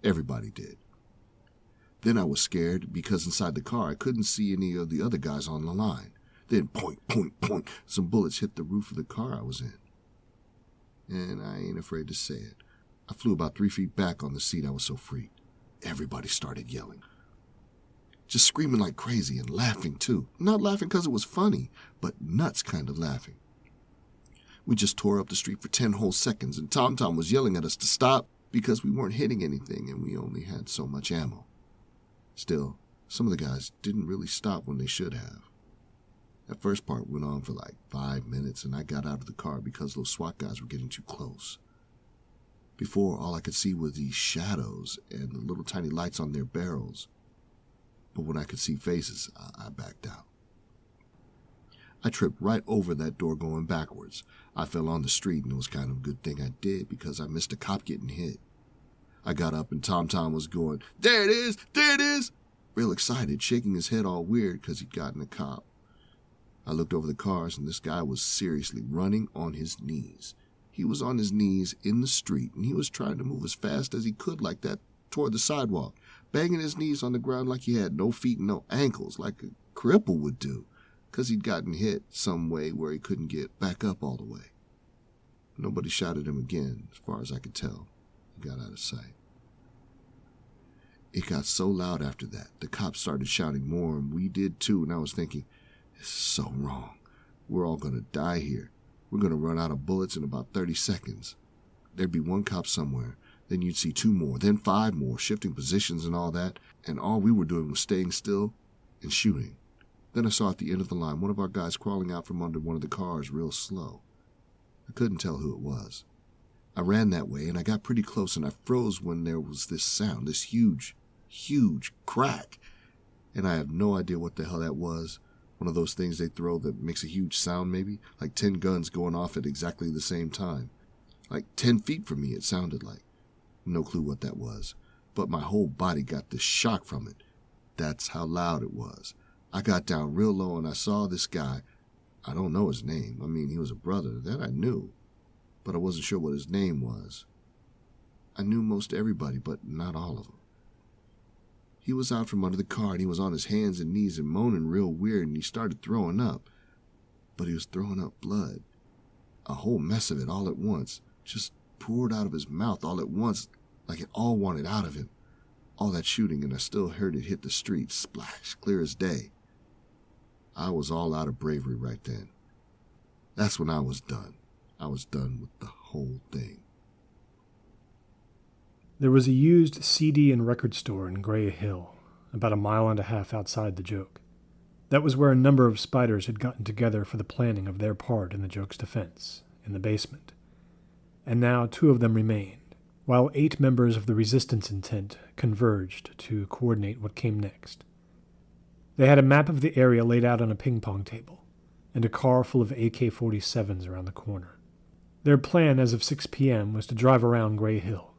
Everybody did. Then I was scared because inside the car I couldn't see any of the other guys on the line. Then point, point, point, some bullets hit the roof of the car I was in. And I ain't afraid to say it. I flew about 3 feet back on the seat. I was so freaked. Everybody started yelling. Just screaming like crazy and laughing too. Not laughing because it was funny, but nuts kind of laughing. We just tore up the street for 10 whole seconds, and Tom was yelling at us to stop because we weren't hitting anything and we only had so much ammo. Still, some of the guys didn't really stop when they should have. That first part went on for like 5 minutes, and I got out of the car because those SWAT guys were getting too close. Before, all I could see were these shadows and the little tiny lights on their barrels. But when I could see faces, I backed out. I tripped right over that door going backwards. I fell on the street, and it was kind of a good thing I did because I missed a cop getting hit. I got up, and Tom was going, "There it is! There it is!" Real excited, shaking his head all weird because he'd gotten a cop. I looked over the cars, and this guy was seriously running on his knees. He was on his knees in the street, and he was trying to move as fast as he could like that toward the sidewalk, banging his knees on the ground like he had no feet and no ankles, like a cripple would do, because he'd gotten hit some way where he couldn't get back up all the way. Nobody shot at him again, as far as I could tell. He got out of sight. It got so loud after that, the cops started shouting more, and we did too, and I was thinking, this is so wrong. We're all going to die here. We're going to run out of bullets in about 30 seconds. There'd be one cop somewhere. Then you'd see 2 more, then 5 more, shifting positions and all that, and all we were doing was staying still and shooting. Then I saw at the end of the line one of our guys crawling out from under one of the cars real slow. I couldn't tell who it was. I ran that way, and I got pretty close, and I froze when there was this sound, this huge, huge crack. And I have no idea what the hell that was. One of those things they throw that makes a huge sound maybe, like 10 guns going off at exactly the same time. Like 10 feet from me it sounded like. No clue what that was, but my whole body got this shock from it. That's how loud it was. I got down real low and I saw this guy. I don't know his name. I mean, he was a brother. That I knew, but I wasn't sure what his name was. I knew most everybody, but not all of them. He was out from under the car and he was on his hands and knees and moaning real weird, and he started throwing up. But he was throwing up blood. A whole mess of it all at once. Just poured out of his mouth all at once, like it all wanted out of him. All that shooting, and I still heard it hit the street, splash, clear as day. I was all out of bravery right then. That's when I was done. I was done with the whole thing. There was a used CD and record store in Gray Hill, about 1.5 miles outside the joke. That was where a number of spiders had gotten together for the planning of their part in the joke's defense, in the basement. And now 2 of them remained, while 8 members of the resistance intent converged to coordinate what came next. They had a map of the area laid out on a ping-pong table, and a car full of AK-47s around the corner. Their plan as of 6 p.m. was to drive around Gray Hill,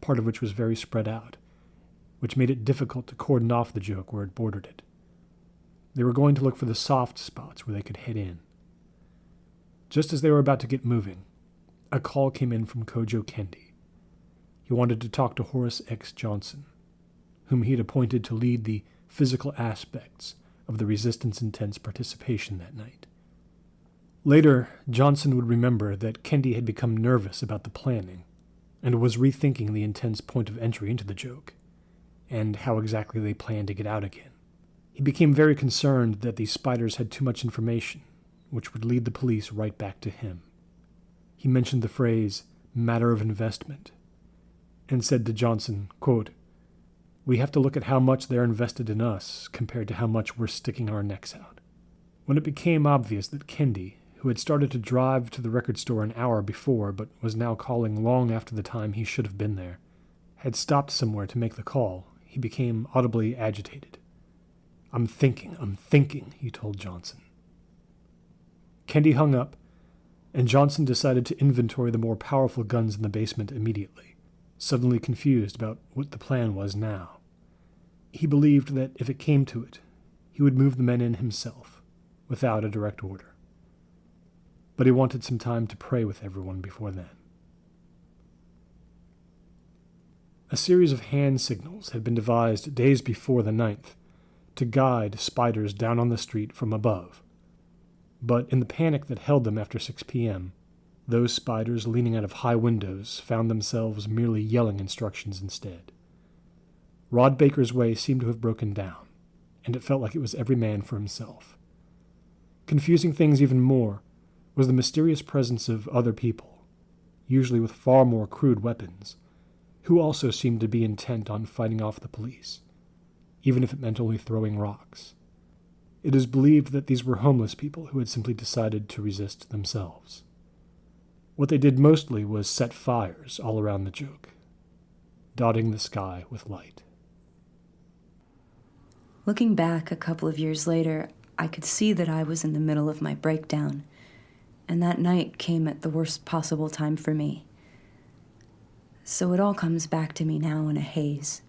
part of which was very spread out, which made it difficult to cordon off the joke where it bordered it. They were going to look for the soft spots where they could head in. Just as they were about to get moving, a call came in from Kojo Kendi. He wanted to talk to Horace X. Johnson, whom he had appointed to lead the physical aspects of the resistance intent's participation that night. Later, Johnson would remember that Kendi had become nervous about the planning and was rethinking the intent's point of entry into the joke, and how exactly they planned to get out again. He became very concerned that these spiders had too much information, which would lead the police right back to him. He mentioned the phrase, matter of investment, and said to Johnson, quote, "We have to look at how much they're invested in us compared to how much we're sticking our necks out." When it became obvious that Kendi, who had started to drive to the record store an hour before but was now calling long after the time he should have been there, had stopped somewhere to make the call, he became audibly agitated. I'm thinking, he told Johnson. Kendi hung up, and Johnson decided to inventory the more powerful guns in the basement immediately, suddenly confused about what the plan was now. He believed that if it came to it, he would move the men in himself, without a direct order. But he wanted some time to pray with everyone before then. A series of hand signals had been devised days before the 9th to guide spiders down on the street from above. But in the panic that held them after 6 p.m., those spiders leaning out of high windows found themselves merely yelling instructions instead. Rod Baker's way seemed to have broken down, and it felt like it was every man for himself. Confusing things even more was the mysterious presence of other people, usually with far more crude weapons, who also seemed to be intent on fighting off the police, even if it meant only throwing rocks. It is believed that these were homeless people who had simply decided to resist themselves. What they did mostly was set fires all around the joke, dotting the sky with light. Looking back a couple of years later, I could see that I was in the middle of my breakdown, and that night came at the worst possible time for me. So it all comes back to me now in a haze.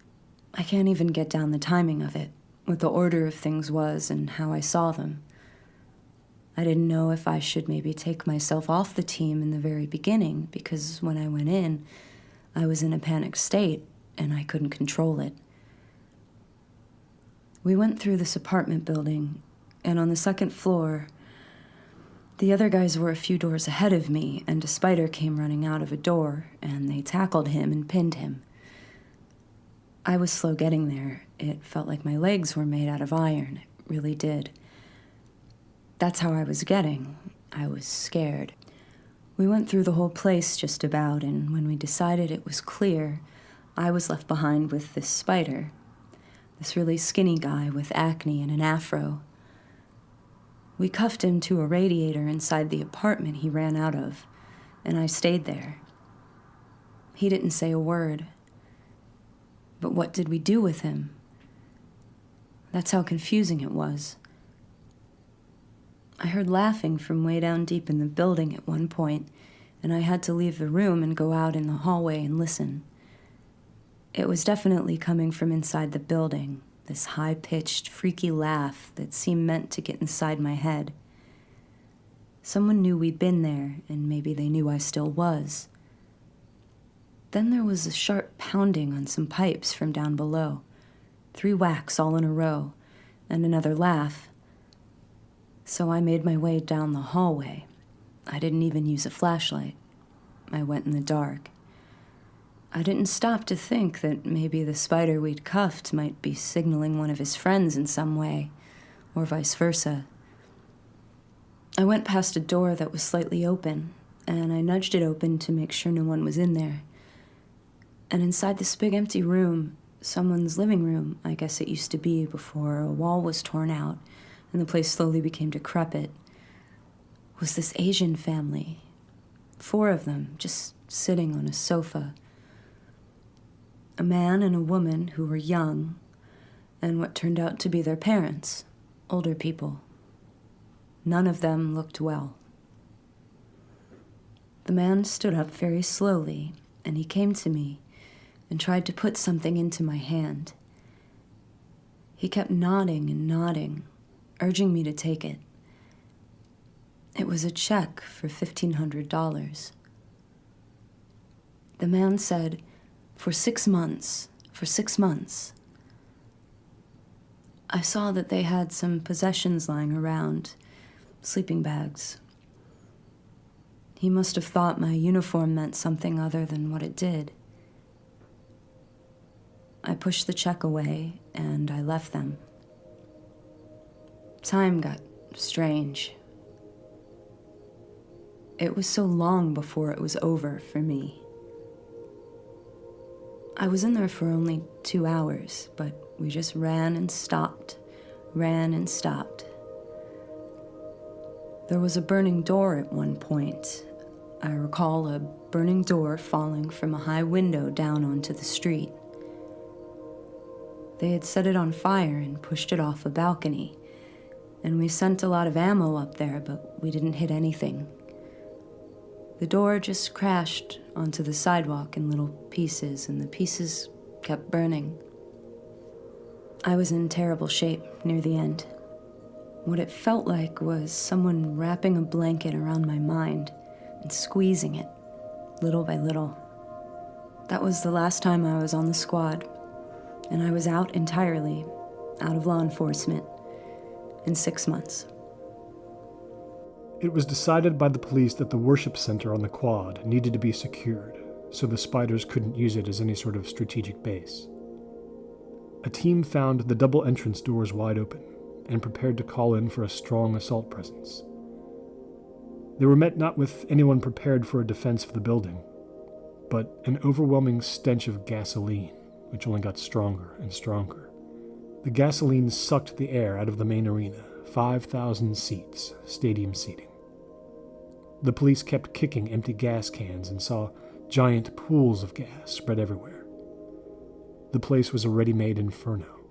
I can't even get down the timing of it, what the order of things was and how I saw them. I didn't know if I should maybe take myself off the team in the very beginning, because when I went in, I was in a panicked state and I couldn't control it. We went through this apartment building, and on the second floor, the other guys were a few doors ahead of me, and a spider came running out of a door, and they tackled him and pinned him. I was slow getting there. It felt like my legs were made out of iron. It really did. That's how I was getting. I was scared. We went through the whole place just about, and when we decided it was clear, I was left behind with this spider. This really skinny guy with acne and an afro. We cuffed him to a radiator inside the apartment he ran out of, and I stayed there. He didn't say a word. But what did we do with him? That's how confusing it was. I heard laughing from way down deep in the building at one point, and I had to leave the room and go out in the hallway and listen. It was definitely coming from inside the building, this high-pitched, freaky laugh that seemed meant to get inside my head. Someone knew we'd been there, and maybe they knew I still was. Then there was a sharp pounding on some pipes from down below, 3 whacks all in a row, and another laugh. So I made my way down the hallway. I didn't even use a flashlight. I went in the dark. I didn't stop to think that maybe the spider we'd cuffed might be signaling one of his friends in some way, or vice versa. I went past a door that was slightly open, and I nudged it open to make sure no one was in there. And inside this big empty room, someone's living room, I guess it used to be before a wall was torn out and the place slowly became decrepit, was this Asian family. 4 of them, just sitting on a sofa. A man and a woman who were young, and what turned out to be their parents, older people. None of them looked well. The man stood up very slowly, and he came to me and tried to put something into my hand. He kept nodding and nodding, urging me to take it. It was a check for $1,500. The man said, for 6 months. I saw that they had some possessions lying around, sleeping bags. He must have thought my uniform meant something other than what it did. I pushed the check away, and I left them. Time got strange. It was so long before it was over for me. I was in there for only 2 hours, but we just ran and stopped. There was a burning door at one point. I recall a burning door falling from a high window down onto the street. They had set it on fire and pushed it off a balcony, and we sent a lot of ammo up there, but we didn't hit anything. The door just crashed onto the sidewalk in little pieces, and the pieces kept burning. I was in terrible shape near the end. What it felt like was someone wrapping a blanket around my mind and squeezing it, little by little. That was the last time I was on the squad, and I was out entirely, out of law enforcement, in 6 months. It was decided by the police that the worship center on the quad needed to be secured, so the spiders couldn't use it as any sort of strategic base. A team found the double entrance doors wide open and prepared to call in for a strong assault presence. They were met not with anyone prepared for a defense of the building, but an overwhelming stench of gasoline, which only got stronger and stronger. The gasoline sucked the air out of the main arena, 5,000 seats, stadium seating. The police kept kicking empty gas cans and saw giant pools of gas spread everywhere. The place was a ready-made inferno.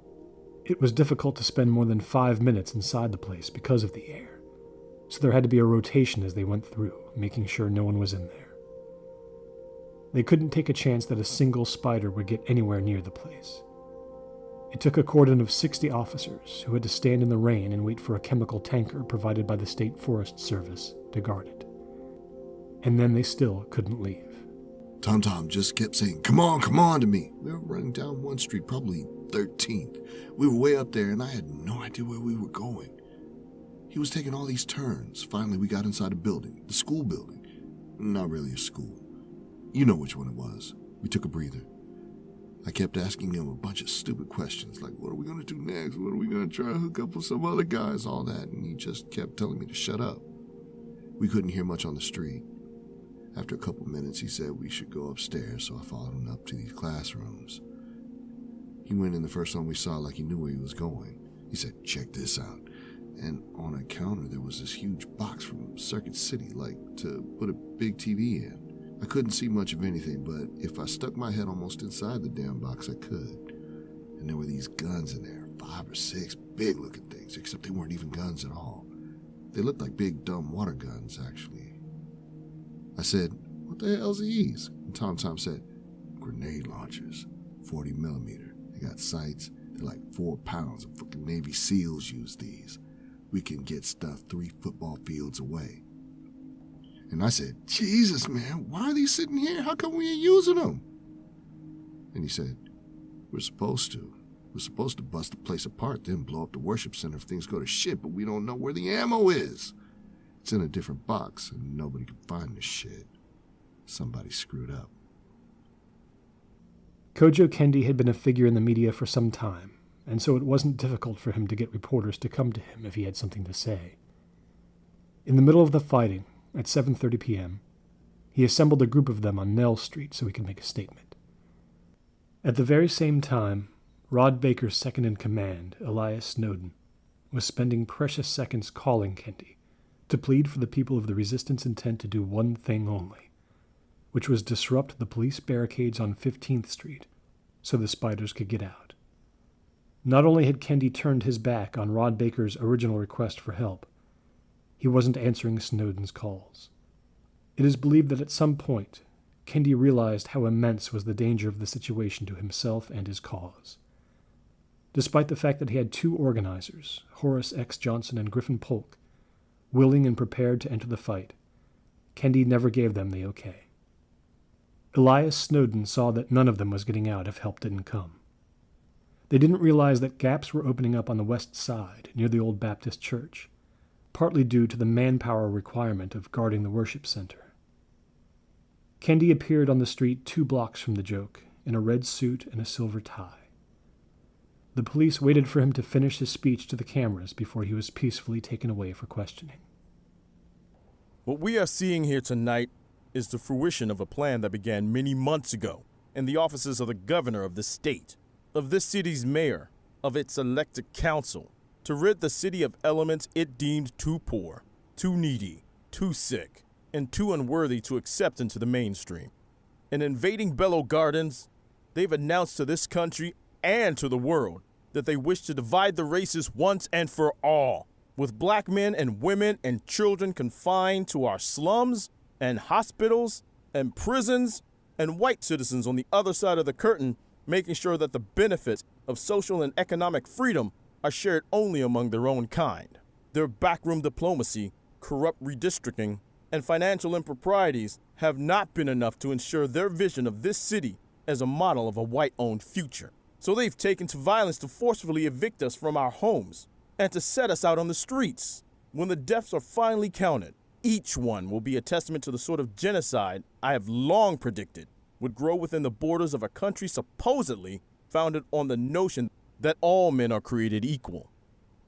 It was difficult to spend more than 5 minutes inside the place because of the air, so there had to be a rotation as they went through, making sure no one was in there. They couldn't take a chance that a single spider would get anywhere near the place. It took a cordon of 60 officers who had to stand in the rain and wait for a chemical tanker provided by the State Forest Service to guard it. And then they still couldn't leave. Tom just kept saying, come on to me. We were running down one street, probably 13th. We were way up there, and I had no idea where we were going. He was taking all these turns. Finally, we got inside a building, the school building. Not really a school. You know which one it was. We took a breather. I kept asking him a bunch of stupid questions, like, what are we going to do next? What are we going to try to hook up with some other guys? All that, and he just kept telling me to shut up. We couldn't hear much on the street. After a couple minutes, he said we should go upstairs, so I followed him up to these classrooms. He went in the first one we saw like he knew where he was going. He said, check this out. And on a counter, there was this huge box from Circuit City, like to put a big TV in. I couldn't see much of anything, but if I stuck my head almost inside the damn box, I could. And there were these guns in there, 5 or 6 big-looking things, except they weren't even guns at all. They looked like big, dumb water guns, actually. I said, what the hell's these? And Tom said, grenade launchers, 40 millimeter. They got sights. They're like 4 pounds. And fucking Navy SEALs use these. We can get stuff 3 football fields away. And I said, Jesus, man, why are these sitting here? How come we ain't using them? And he said, we're supposed to. We're supposed to bust the place apart, then blow up the worship center if things go to shit, but we don't know where the ammo is. It's in a different box, and nobody can find this shit. Somebody screwed up. Kojo Kendi had been a figure in the media for some time, and so it wasn't difficult for him to get reporters to come to him if he had something to say. In the middle of the fighting, at 7:30 p.m., he assembled a group of them on Nell Street so he could make a statement. At the very same time, Rod Baker's second-in-command, Elias Snowden, was spending precious seconds calling Kendi to plead for the people of the resistance intent to do one thing only, which was disrupt the police barricades on 15th Street so the spiders could get out. Not only had Kendi turned his back on Rod Baker's original request for help, he wasn't answering Snowden's calls. It is believed that at some point, Kendi realized how immense was the danger of the situation to himself and his cause. Despite the fact that he had 2 organizers, Horace X. Johnson and Griffin Polk, willing and prepared to enter the fight, Kendi never gave them the okay. Elias Snowden saw that none of them was getting out if help didn't come. They didn't realize that gaps were opening up on the west side, near the old Baptist church, partly due to the manpower requirement of guarding the worship center. Kendi appeared on the street 2 blocks from the joke, in a red suit and a silver tie. The police waited for him to finish his speech to the cameras before he was peacefully taken away for questioning. What we are seeing here tonight is the fruition of a plan that began many months ago in the offices of the governor of the state, of this city's mayor, of its elected council, to rid the city of elements it deemed too poor too needy, too sick, and too unworthy to accept into the mainstream. In invading Bello Gardens, they've announced to this country and to the world that they wish to divide the races once and for all, with black men and women and children confined to our slums and hospitals and prisons, and white citizens on the other side of the curtain making sure that the benefits of social and economic freedom are shared only among their own kind. Their backroom diplomacy, corrupt redistricting, and financial improprieties have not been enough to ensure their vision of this city as a model of a white-owned future. So they've taken to violence to forcefully evict us from our homes and to set us out on the streets. When the deaths are finally counted, each one will be a testament to the sort of genocide I have long predicted would grow within the borders of a country supposedly founded on the notion that all men are created equal.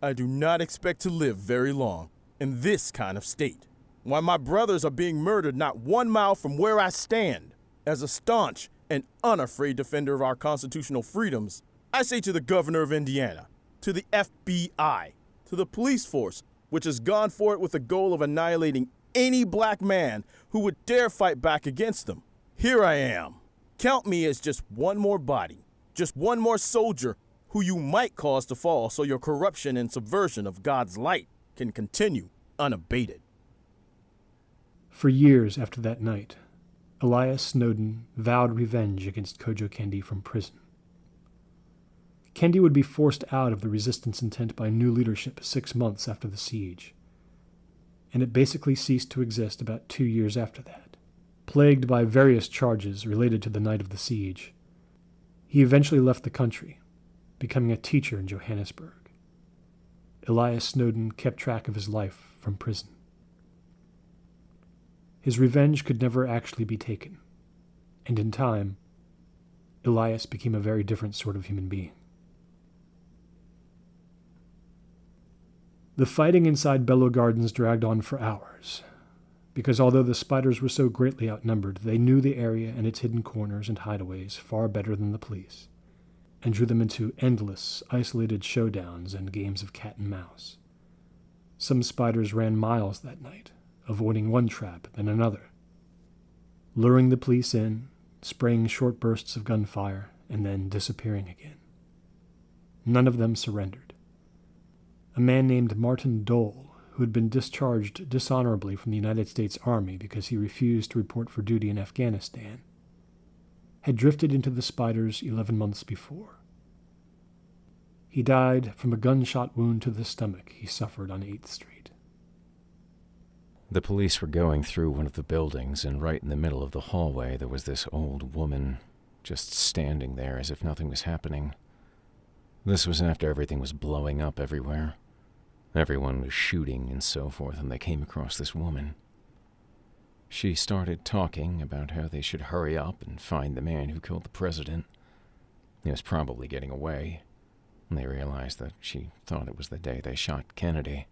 I do not expect to live very long in this kind of state, while my brothers are being murdered not 1 mile from where I stand. As a staunch and unafraid defender of our constitutional freedoms, I say to the governor of Indiana, to the FBI, to the police force, which has gone for it with the goal of annihilating any black man who would dare fight back against them. Here I am. Count me as just one more body, just one more soldier who you might cause to fall so your corruption and subversion of God's light can continue unabated. For years after that night, Elias Snowden vowed revenge against Kojo Kendi from prison. Kendi would be forced out of the resistance intent by new leadership 6 months after the siege, and it basically ceased to exist about 2 years after that. Plagued by various charges related to the night of the siege, he eventually left the country, becoming a teacher in Johannesburg. Elias Snowden kept track of his life from prison. His revenge could never actually be taken, and in time, Elias became a very different sort of human being. The fighting inside Bello Gardens dragged on for hours, because although the spiders were so greatly outnumbered, they knew the area and its hidden corners and hideaways far better than the police, and drew them into endless, isolated showdowns and games of cat and mouse. Some spiders ran miles that night, avoiding one trap then another, luring the police in, spraying short bursts of gunfire, and then disappearing again. None of them surrendered. A man named Martin Dole, who had been discharged dishonorably from the United States Army because he refused to report for duty in Afghanistan, had drifted into the spiders 11 months before. He died from a gunshot wound to the stomach he suffered on 8th Street. The police were going through one of the buildings, and right in the middle of the hallway there was this old woman just standing there as if nothing was happening. This was after everything was blowing up everywhere. Everyone was shooting and so forth, and they came across this woman. She started talking about how they should hurry up and find the man who killed the president. He was probably getting away, and they realized that she thought it was the day they shot Kennedy.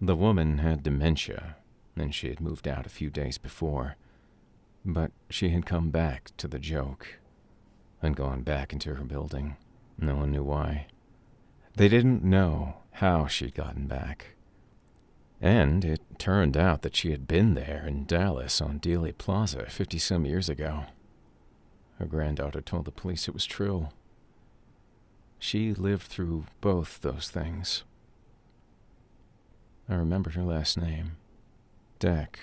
The woman had dementia, and she had moved out a few days before, but she had come back to the joke and gone back into her building. No one knew why. They didn't know how she'd gotten back. And it turned out that she had been there in Dallas on Dealey Plaza 50-some years ago. Her granddaughter told the police it was true. She lived through both those things. I remembered her last name, Deck.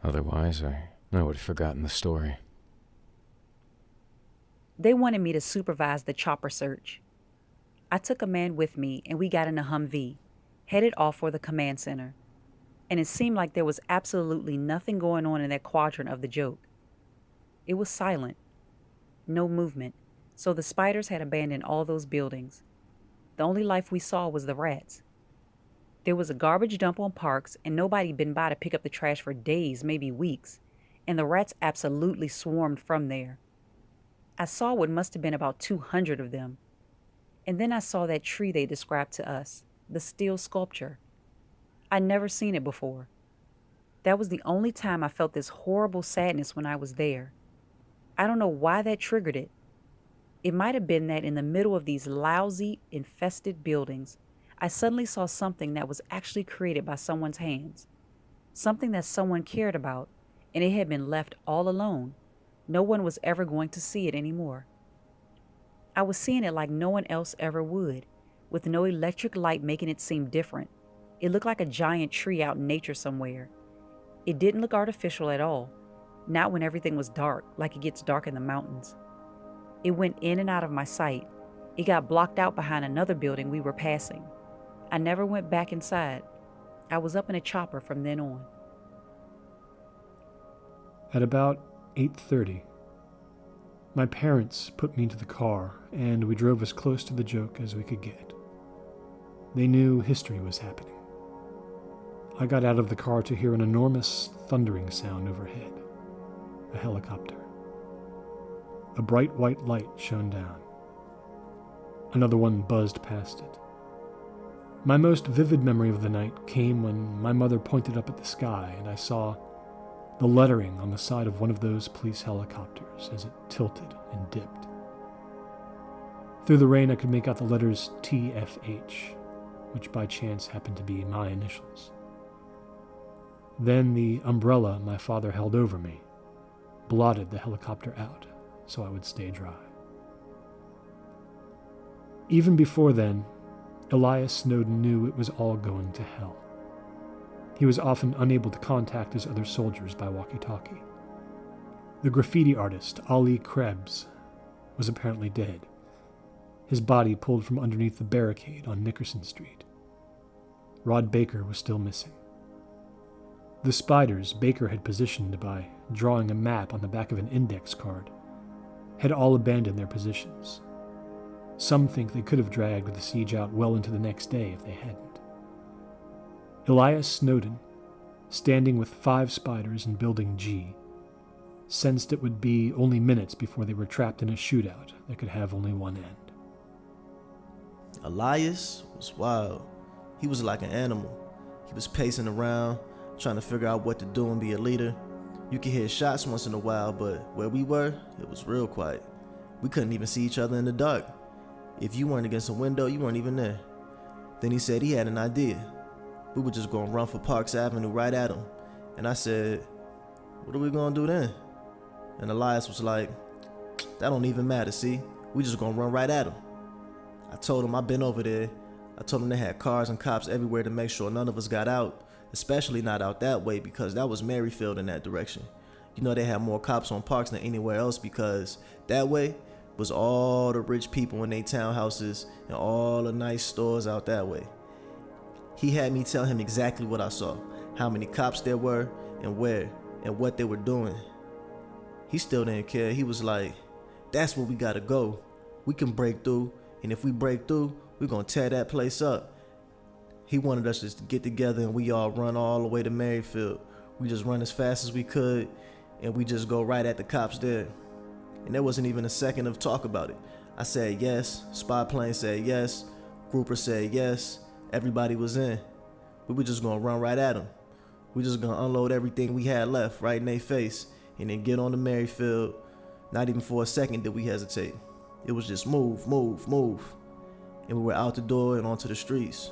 Otherwise, I would have forgotten the story. They wanted me to supervise the chopper search. I took a man with me, and we got in a Humvee, headed off for the command center. And it seemed like there was absolutely nothing going on in that quadrant of the joke. It was silent. No movement, so the spiders had abandoned all those buildings. The only life we saw was the rats. There was a garbage dump on Parks, and nobody had been by to pick up the trash for days, maybe weeks, and the rats absolutely swarmed from there. I saw what must have been about 200 of them. And then I saw that tree they described to us, the steel sculpture. I'd never seen it before. That was the only time I felt this horrible sadness when I was there. I don't know why that triggered it. It might have been that in the middle of these lousy, infested buildings, I suddenly saw something that was actually created by someone's hands, something that someone cared about, and it had been left all alone. No one was ever going to see it anymore. I was seeing it like no one else ever would, with no electric light making it seem different. It looked like a giant tree out in nature somewhere. It didn't look artificial at all, not when everything was dark, like it gets dark in the mountains. It went in and out of my sight. It got blocked out behind another building we were passing. I never went back inside. I was up in a chopper from then on. At about 8:30, my parents put me into the car and we drove as close to the joke as we could get. They knew history was happening. I got out of the car to hear an enormous thundering sound overhead. A helicopter. A bright white light shone down. Another one buzzed past it. My most vivid memory of the night came when my mother pointed up at the sky and I saw the lettering on the side of one of those police helicopters as it tilted and dipped. Through the rain I could make out the letters TFH, which by chance happened to be my initials. Then the umbrella my father held over me blotted the helicopter out so I would stay dry. Even before then, Elias Snowden knew it was all going to hell. He was often unable to contact his other soldiers by walkie-talkie. The graffiti artist, Ali Krebs, was apparently dead, his body pulled from underneath the barricade on Nickerson Street. Rod Baker was still missing. The spiders Baker had positioned by drawing a map on the back of an index card had all abandoned their positions. Some think they could have dragged the siege out well into the next day if they hadn't. Elias Snowden, standing with 5 spiders in Building G, sensed it would be only minutes before they were trapped in a shootout that could have only one end. Elias was wild. He was like an animal. He was pacing around, trying to figure out what to do and be a leader. You could hear shots once in a while, but where we were, it was real quiet. We couldn't even see each other in the dark. If you weren't against a window, you weren't even there. Then he said he had an idea. We were just gonna run for Parks Avenue right at him. And I said, what are we gonna do then? And Elias was like, that don't even matter, see? We just gonna run right at him. I told him I've been over there. I told him they had cars and cops everywhere to make sure none of us got out, especially not out that way because that was Merrifield in that direction. You know they had more cops on Parks than anywhere else because that way was all the rich people in their townhouses and all the nice stores out that way. He had me tell him exactly what I saw, how many cops there were and where and what they were doing. He still didn't care. He was like, that's where we gotta go. We can break through, and if we break through, we're gonna tear that place up. He wanted us just to get together and we all run all the way to Merrifield. We just run as fast as we could and we just go right at the cops there. And there wasn't even a second of talk about it. I said yes, spy plane said yes, grouper said yes, everybody was in. We were just gonna run right at them. We just gonna unload everything we had left right in their face and then get on to Merrifield. Not even for a second did we hesitate. It was just move, move, move. And we were out the door and onto the streets.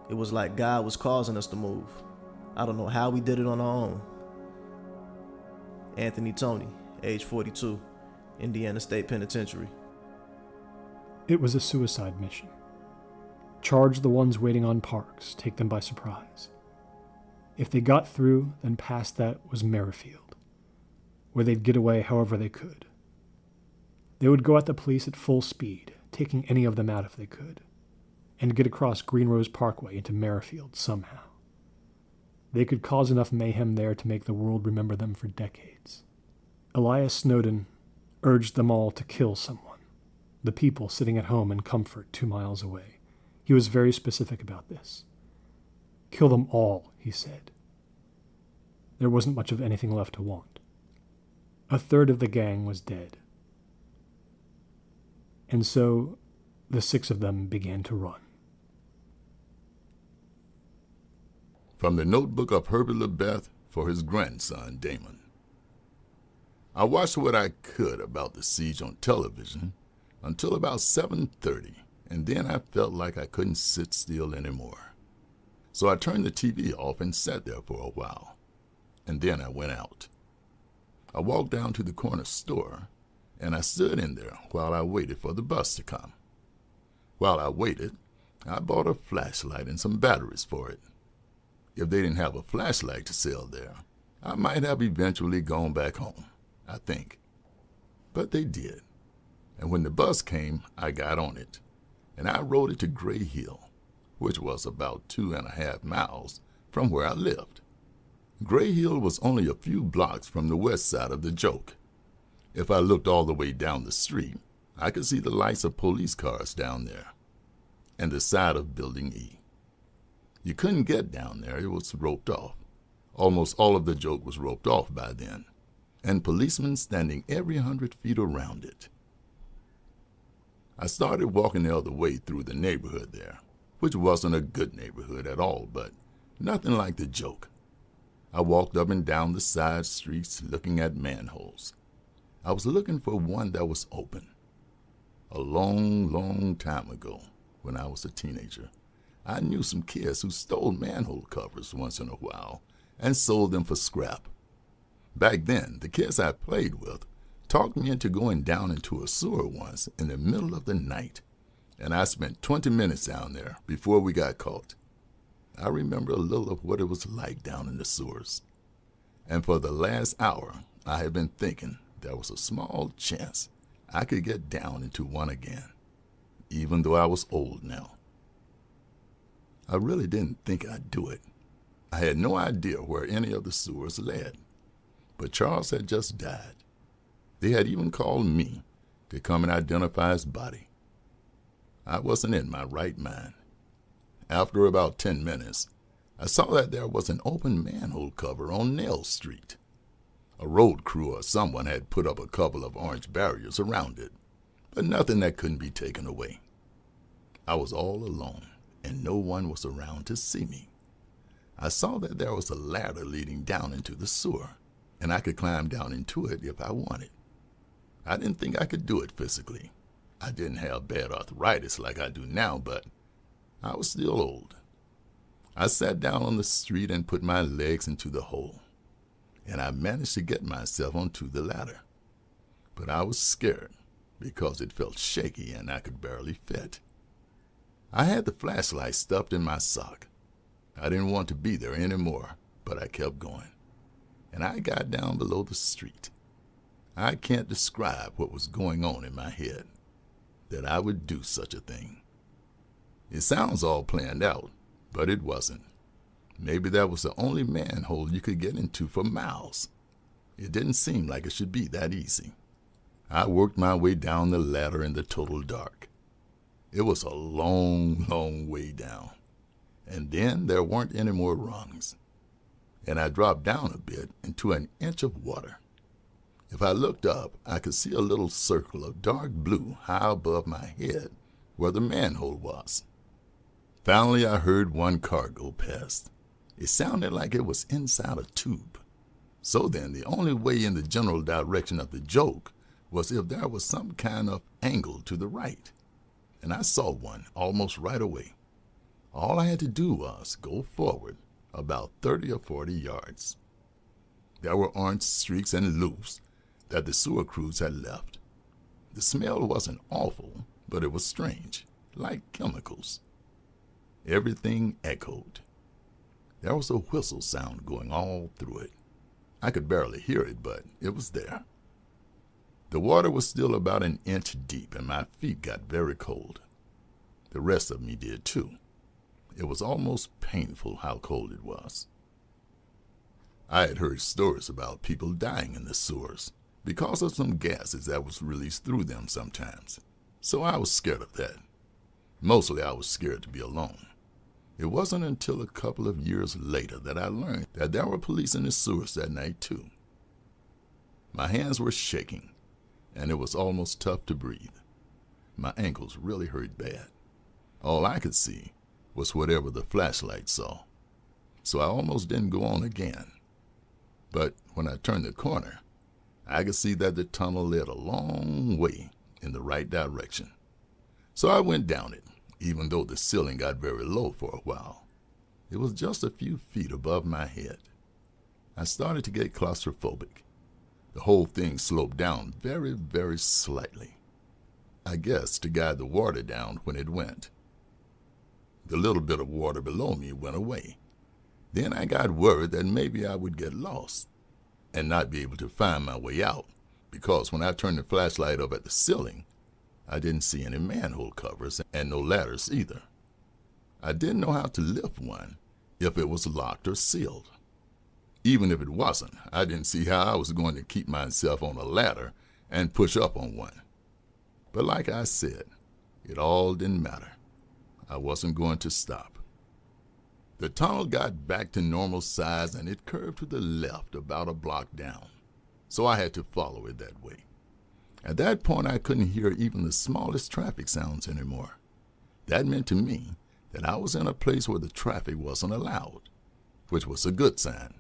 It was like God was causing us to move. I don't know how we did it on our own. Anthony Tony, age 42, Indiana State Penitentiary. It was a suicide mission. Charge the ones waiting on Parks, take them by surprise. If they got through, then past that was Merrifield, where they'd get away however they could. They would go at the police at full speed, taking any of them out if they could, and get across Green Rose Parkway into Merrifield somehow. They could cause enough mayhem there to make the world remember them for decades. Elias Snowden urged them all to kill someone, the people sitting at home in comfort 2 miles away. He was very specific about this. Kill them all, he said. There wasn't much of anything left to want. 1/3 of the gang was dead. And so the 6 of them began to run. From the notebook of Herbert LeBeth for his grandson, Damon. I watched what I could about the siege on television until about 7:30 and then I felt like I couldn't sit still anymore. So I turned the TV off and sat there for a while, and then I went out. I walked down to the corner store, and I stood in there while I waited for the bus to come. While I waited, I bought a flashlight and some batteries for it. If they didn't have a flashlight to sell there, I might have eventually gone back home, I think. But they did. And when the bus came, I got on it, and I rode it to Gray Hill, which was about 2.5 miles from where I lived. Gray Hill was only a few blocks from the west side of the joke. If I looked all the way down the street, I could see the lights of police cars down there, and the side of Building E. You couldn't get down there, it was roped off. Almost all of the joke was roped off by then, and policemen standing every 100 feet around it. I started walking the other way through the neighborhood there, which wasn't a good neighborhood at all, but nothing like the joke. I walked up and down the side streets looking at manholes. I was looking for one that was open. A long, long time ago, when I was a teenager, I knew some kids who stole manhole covers once in a while and sold them for scrap. Back then, the kids I played with talked me into going down into a sewer once in the middle of the night, and I spent 20 minutes down there before we got caught. I remember a little of what it was like down in the sewers, and for the last hour, I had been thinking there was a small chance I could get down into one again, even though I was old now. I really didn't think I'd do it. I had no idea where any of the sewers led, but Charles had just died. They had even called me to come and identify his body. I wasn't in my right mind. After about 10 minutes, I saw that there was an open manhole cover on Nell Street. A road crew or someone had put up a couple of orange barriers around it, but nothing that couldn't be taken away. I was all alone, and no one was around to see me. I saw that there was a ladder leading down into the sewer, and I could climb down into it if I wanted. I didn't think I could do it physically. I didn't have bad arthritis like I do now, but I was still old. I sat down on the street and put my legs into the hole, and I managed to get myself onto the ladder. But I was scared because it felt shaky and I could barely fit. I had the flashlight stuffed in my sock. I didn't want to be there anymore, but I kept going, and I got down below the street. I can't describe what was going on in my head, that I would do such a thing. It sounds all planned out, but it wasn't. Maybe that was the only manhole you could get into for miles. It didn't seem like it should be that easy. I worked my way down the ladder in the total dark. It was a long, long way down, and then there weren't any more rungs, and I dropped down a bit into an inch of water. If I looked up, I could see a little circle of dark blue high above my head where the manhole was. Finally, I heard one car go past. It sounded like it was inside a tube. So then, the only way in the general direction of the joke was if there was some kind of angle to the right. And I saw one almost right away. All I had to do was go forward about 30 or 40 yards. There were orange streaks and loops that the sewer crews had left. The smell wasn't awful, but it was strange, like chemicals. Everything echoed. There was a whistle sound going all through it. I could barely hear it, but it was there. The water was still about an inch deep, and my feet got very cold. The rest of me did too. It was almost painful how cold it was. I had heard stories about people dying in the sewers because of some gases that was released through them sometimes, so I was scared of that. Mostly I was scared to be alone. It wasn't until a couple of years later that I learned that there were police in the sewers that night too. My hands were shaking, and it was almost tough to breathe. My ankles really hurt bad. All I could see was whatever the flashlight saw, so I almost didn't go on again. But when I turned the corner, I could see that the tunnel led a long way in the right direction. So I went down it, even though the ceiling got very low for a while. It was just a few feet above my head. I started to get claustrophobic. The whole thing sloped down very, very slightly. I guess to guide the water down when it went. The little bit of water below me went away. Then I got worried that maybe I would get lost and not be able to find my way out, because when I turned the flashlight up at the ceiling, I didn't see any manhole covers and no ladders either. I didn't know how to lift one, if it was locked or sealed. Even if it wasn't, I didn't see how I was going to keep myself on a ladder and push up on one. But like I said, it all didn't matter. I wasn't going to stop. The tunnel got back to normal size and it curved to the left about a block down, so I had to follow it that way. At that point, I couldn't hear even the smallest traffic sounds anymore. That meant to me that I was in a place where the traffic wasn't allowed, which was a good sign.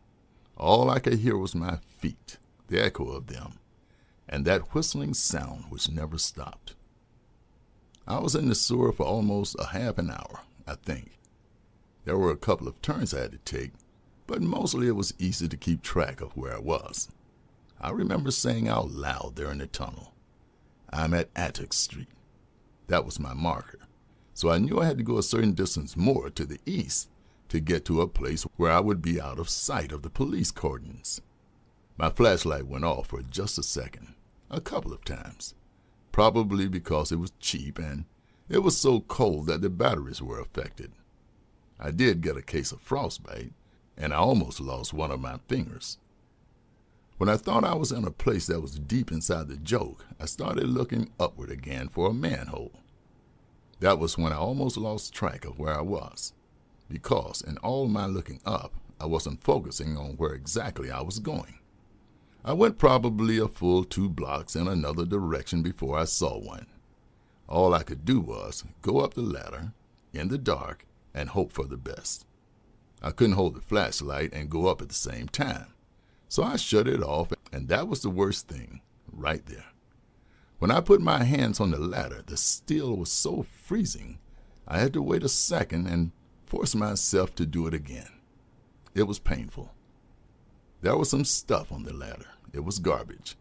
All I could hear was my feet, the echo of them, and that whistling sound which never stopped. I was in the sewer for almost a half an hour, I think. There were a couple of turns I had to take, but mostly it was easy to keep track of where I was. I remember saying out loud there in the tunnel, "I'm at Attic Street." That was my marker, so I knew I had to go a certain distance more to the east to get to a place where I would be out of sight of the police cordons. My flashlight went off for just a second, a couple of times, probably because it was cheap and it was so cold that the batteries were affected. I did get a case of frostbite, and I almost lost one of my fingers. When I thought I was in a place that was deep inside the joke, I started looking upward again for a manhole. That was when I almost lost track of where I was, because in all my looking up, I wasn't focusing on where exactly I was going. I went probably a full 2 blocks in another direction before I saw one. All I could do was go up the ladder, in the dark, and hope for the best. I couldn't hold the flashlight and go up at the same time, so I shut it off, and that was the worst thing, right there. When I put my hands on the ladder, the steel was so freezing, I had to wait a second and force myself to do it again. It was painful. There was some stuff on the ladder. It was garbage.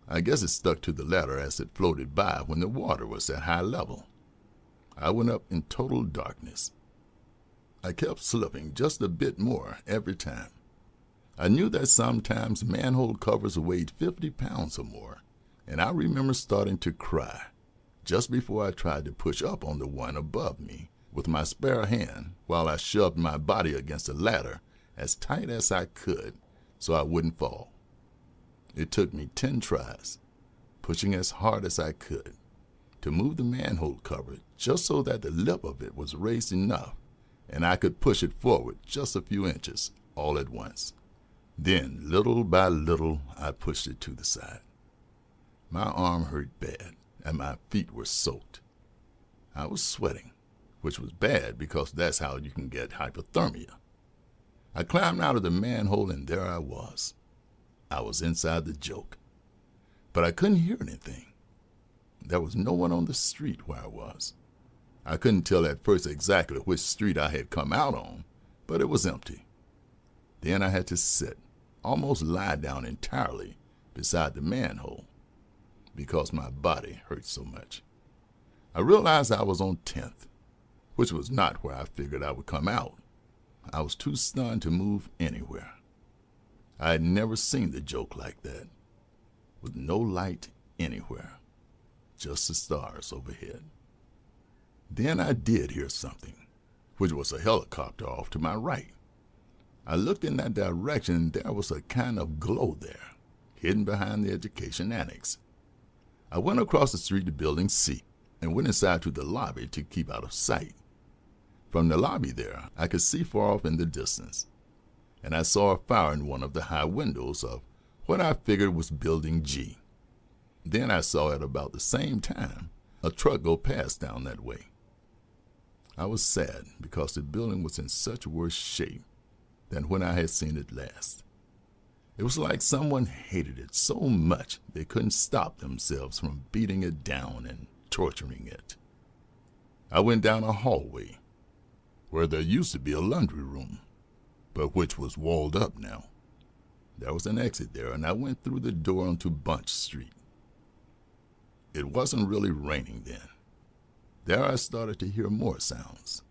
I guess it stuck to the ladder as it floated by when the water was at high level. I went up in total darkness. I kept slipping just a bit more every time. I knew that sometimes manhole covers weighed 50 pounds or more, and I remember starting to cry just before I tried to push up on the one above me with my spare hand while I shoved my body against the ladder as tight as I could so I wouldn't fall. It took me 10 tries, pushing as hard as I could, to move the manhole cover just so that the lip of it was raised enough and I could push it forward just a few inches all at once. Then, little by little, I pushed it to the side. My arm hurt bad, and my feet were soaked. I was sweating, which was bad because that's how you can get hypothermia. I climbed out of the manhole, and there I was. I was inside the joke. But I couldn't hear anything. There was no one on the street where I was. I couldn't tell at first exactly which street I had come out on, but it was empty. Then I had to sit, almost lie down entirely beside the manhole, because my body hurt so much. I realized I was on 10th, which was not where I figured I would come out. I was too stunned to move anywhere. I had never seen the joke like that, with no light anywhere, just the stars overhead. Then I did hear something, which was a helicopter off to my right. I looked in that direction, and there was a kind of glow there, hidden behind the education annex. I went across the street to Building C and went inside to the lobby to keep out of sight. From the lobby there, I could see far off in the distance, and I saw a fire in one of the high windows of what I figured was Building G. Then I saw at about the same time a truck go past down that way. I was sad because the building was in such worse shape than when I had seen it last. It was like someone hated it so much they couldn't stop themselves from beating it down and torturing it. I went down a hallway where there used to be a laundry room, but which was walled up now. There was an exit there, and I went through the door onto Bunch Street. It wasn't really raining then. There I started to hear more sounds.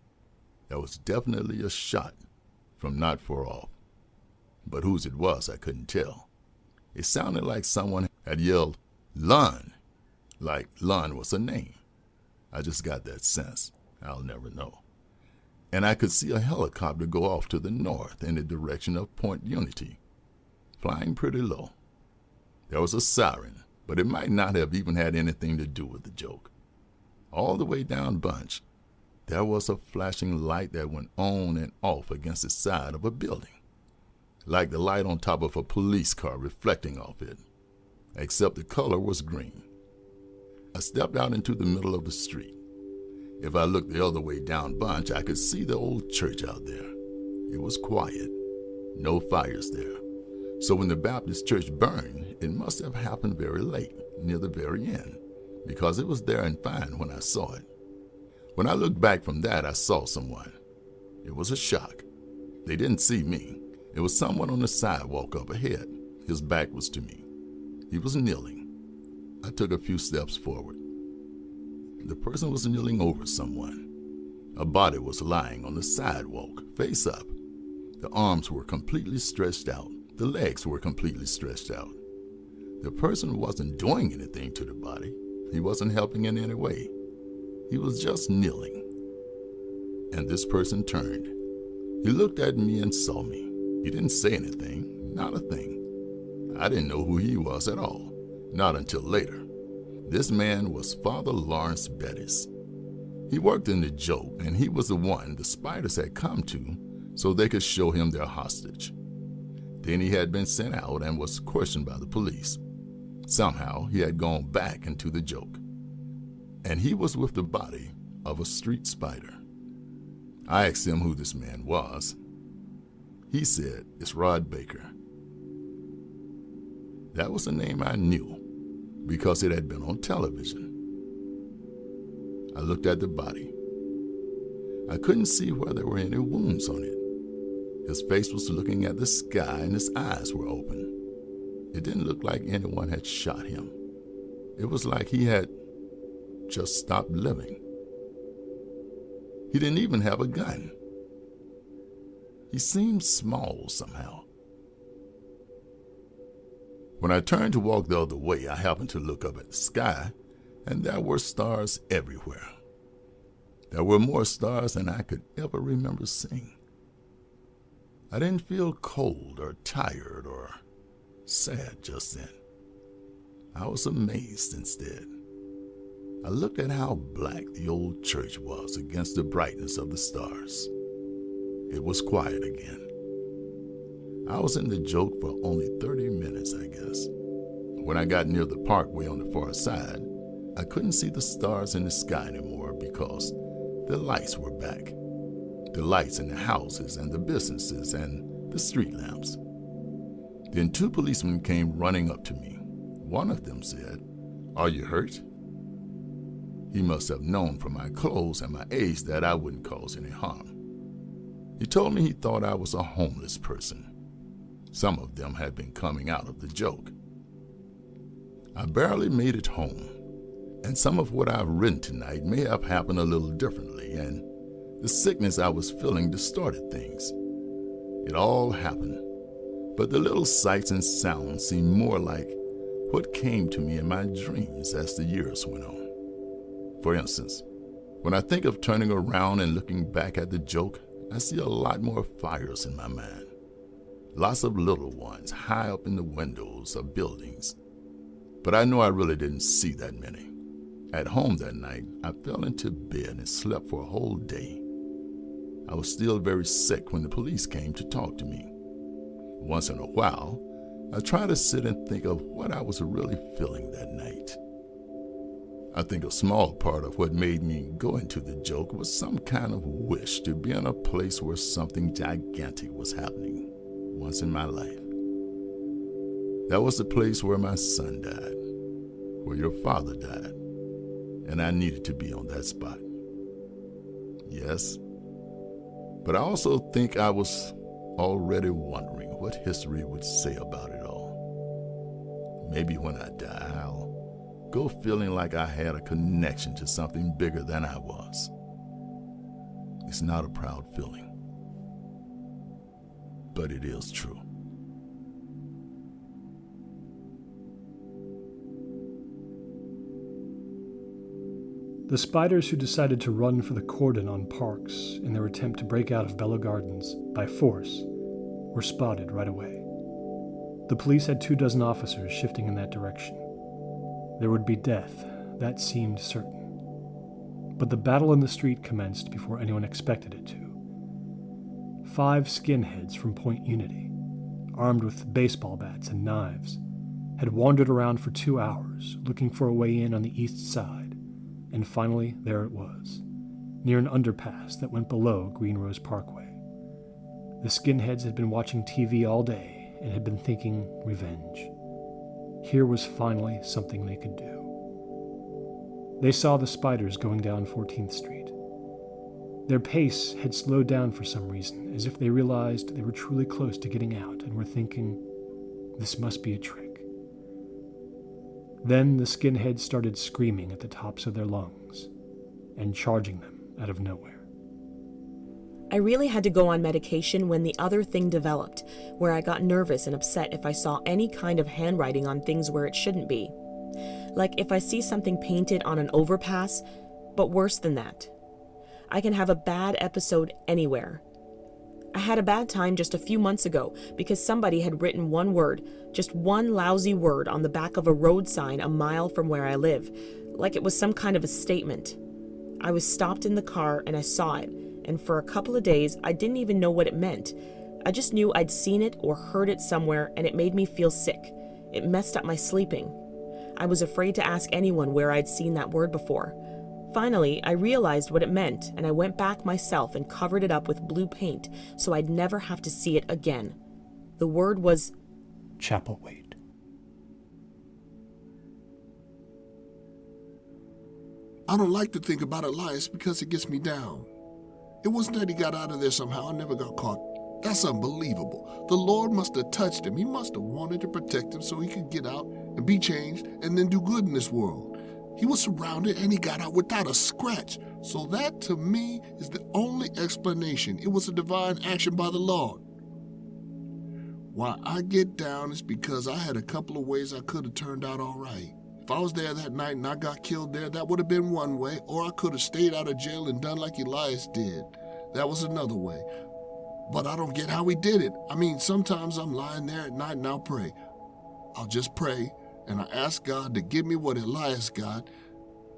There was definitely a shot from not far off, but whose it was I couldn't tell. It sounded like someone had yelled, "Lon," like Lon was a name. I just got that sense. I'll never know. And I could see a helicopter go off to the north in the direction of Point Unity, flying pretty low. There was a siren, but it might not have even had anything to do with the joke. All the way down Bunch, there was a flashing light that went on and off against the side of a building, like the light on top of a police car reflecting off it, except the color was green. I stepped out into the middle of the street. If I looked the other way down Bunch, I could see the old church out there. It was quiet, no fires there. So when the Baptist church burned, it must have happened very late, near the very end, because it was there and fine when I saw it. When I looked back from that, I saw someone. It was a shock. They didn't see me. It was someone on the sidewalk up ahead. His back was to me. He was kneeling. I took a few steps forward. The person was kneeling over someone. A body was lying on the sidewalk, face up. The arms were completely stretched out. The legs were completely stretched out. The person wasn't doing anything to the body. He wasn't helping in any way. He was just kneeling. And this person turned. He looked at me and saw me. He didn't say anything, not a thing. I didn't know who he was at all, not until later. This man was Father Lawrence Bettis. He worked in the joke, and he was the one the spiders had come to so they could show him their hostage. Then he had been sent out and was questioned by the police. Somehow he had gone back into the joke, and he was with the body of a street spider. I asked him who this man was. He said, "It's Rod Baker." That was a name I knew because it had been on television. I looked at the body. I couldn't see where there were any wounds on it. His face was looking at the sky and his eyes were open. It didn't look like anyone had shot him. It was like he had just stopped living. He didn't even have a gun. He seemed small somehow. When I turned to walk the other way, I happened to look up at the sky, and there were stars everywhere. There were more stars than I could ever remember seeing. I didn't feel cold or tired or sad just then. I was amazed instead. I looked at how black the old church was against the brightness of the stars. It was quiet again. I was in the joke for only 30 minutes, I guess. When I got near the parkway on the far side, I couldn't see the stars in the sky anymore because the lights were back. The lights in the houses and the businesses and the street lamps. Then two policemen came running up to me. One of them said, "Are you hurt?" He must have known from my clothes and my age that I wouldn't cause any harm. He told me he thought I was a homeless person. Some of them had been coming out of the joke. I barely made it home, and some of what I've written tonight may have happened a little differently, and the sickness I was feeling distorted things. It all happened, but the little sights and sounds seemed more like what came to me in my dreams as the years went on. For instance, when I think of turning around and looking back at the joke, I see a lot more fires in my mind. Lots of little ones high up in the windows of buildings. But I know I really didn't see that many. At home that night, I fell into bed and slept for a whole day. I was still very sick when the police came to talk to me. Once in a while, I try to sit and think of what I was really feeling that night. I think a small part of what made me go into the joke was some kind of wish to be in a place where something gigantic was happening once in my life. That was the place where my son died, where your father died, and I needed to be on that spot. Yes. But I also think I was already wondering what history would say about it all. Maybe when I die, I'll go feeling like I had a connection to something bigger than I was. It's not a proud feeling, but it is true. The spiders who decided to run for the cordon on Parks in their attempt to break out of Bello Gardens by force were spotted right away. The police had 24 officers shifting in that direction. There would be death, that seemed certain. But the battle in the street commenced before anyone expected it to. 5 skinheads from Point Unity, armed with baseball bats and knives, had wandered around for 2 hours looking for a way in on the east side, and finally there it was, near an underpass that went below Green Rose Parkway. The skinheads had been watching TV all day and had been thinking revenge. Here was finally something they could do. They saw the spiders going down 14th Street. Their pace had slowed down for some reason, as if they realized they were truly close to getting out and were thinking, this must be a trick. Then the skinheads started screaming at the tops of their lungs and charging them out of nowhere. I really had to go on medication when the other thing developed, where I got nervous and upset if I saw any kind of handwriting on things where it shouldn't be. Like if I see something painted on an overpass, but worse than that. I can have a bad episode anywhere. I had a bad time just a few months ago because somebody had written one word, just one lousy word on the back of a road sign a mile from where I live, like it was some kind of a statement. I was stopped in the car and I saw it, and for a couple of days I didn't even know what it meant. I just knew I'd seen it or heard it somewhere and it made me feel sick. It messed up my sleeping. I was afraid to ask anyone where I'd seen that word before. Finally, I realized what it meant, and I went back myself and covered it up with blue paint so I'd never have to see it again. The word was Chapelwaite. I don't like to think about Elias because it gets me down. It wasn't that he got out of there somehow and never got caught. That's unbelievable. The Lord must have touched him. He must have wanted to protect him so he could get out and be changed and then do good in this world. He was surrounded and he got out without a scratch. So that, to me, is the only explanation. It was a divine action by the Lord. Why I get down is because I had a couple of ways I could have turned out all right. If I was there that night and I got killed there, that would have been one way, or I could have stayed out of jail and done like Elias did. That was another way. But I don't get how he did it. I mean, sometimes I'm lying there at night and I'll pray. I'll just pray, and I ask God to give me what Elias got.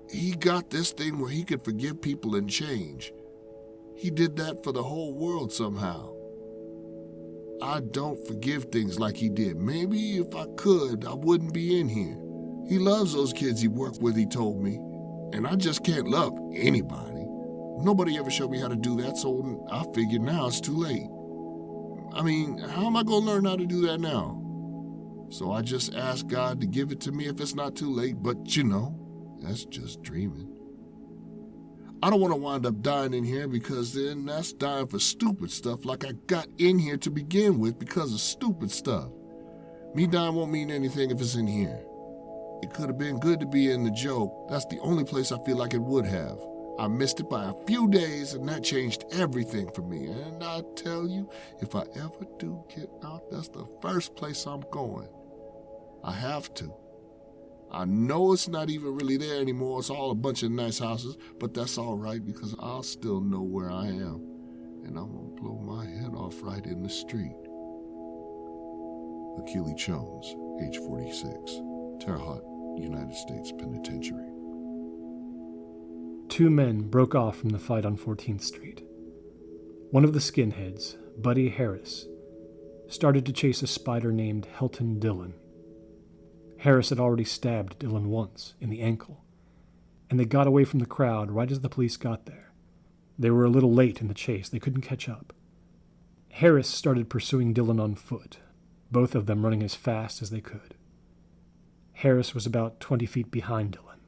He got this thing where he could forgive people and change. He did that for the whole world somehow. I don't forgive things like he did. Maybe if I could, I wouldn't be in here. He loves those kids he worked with, he told me. And I just can't love anybody. Nobody ever showed me how to do that, so I figured now it's too late. I mean, how am I going to learn how to do that now? So I just ask God to give it to me if it's not too late, but you know, that's just dreaming. I don't want to wind up dying in here because then that's dying for stupid stuff like I got in here to begin with because of stupid stuff. Me dying won't mean anything if it's in here. It could have been good to be in the joke. That's the only place I feel like it would have. I missed it by a few days, and that changed everything for me. And I tell you, if I ever do get out, that's the first place I'm going. I have to. I know it's not even really there anymore. It's all a bunch of nice houses, but that's all right because I'll still know where I am. And I'm going to blow my head off right in the street. Achille Jones, age 46, Terre Haute, United States Penitentiary. 2 men broke off from the fight on 14th Street. One of the skinheads, Buddy Harris, started to chase a spider named Helton Dillon. Harris had already stabbed Dillon once, in the ankle, and they got away from the crowd right as the police got there. They were a little late in the chase, they couldn't catch up. Harris started pursuing Dillon on foot, both of them running as fast as they could. Harris was about 20 feet behind Dillon.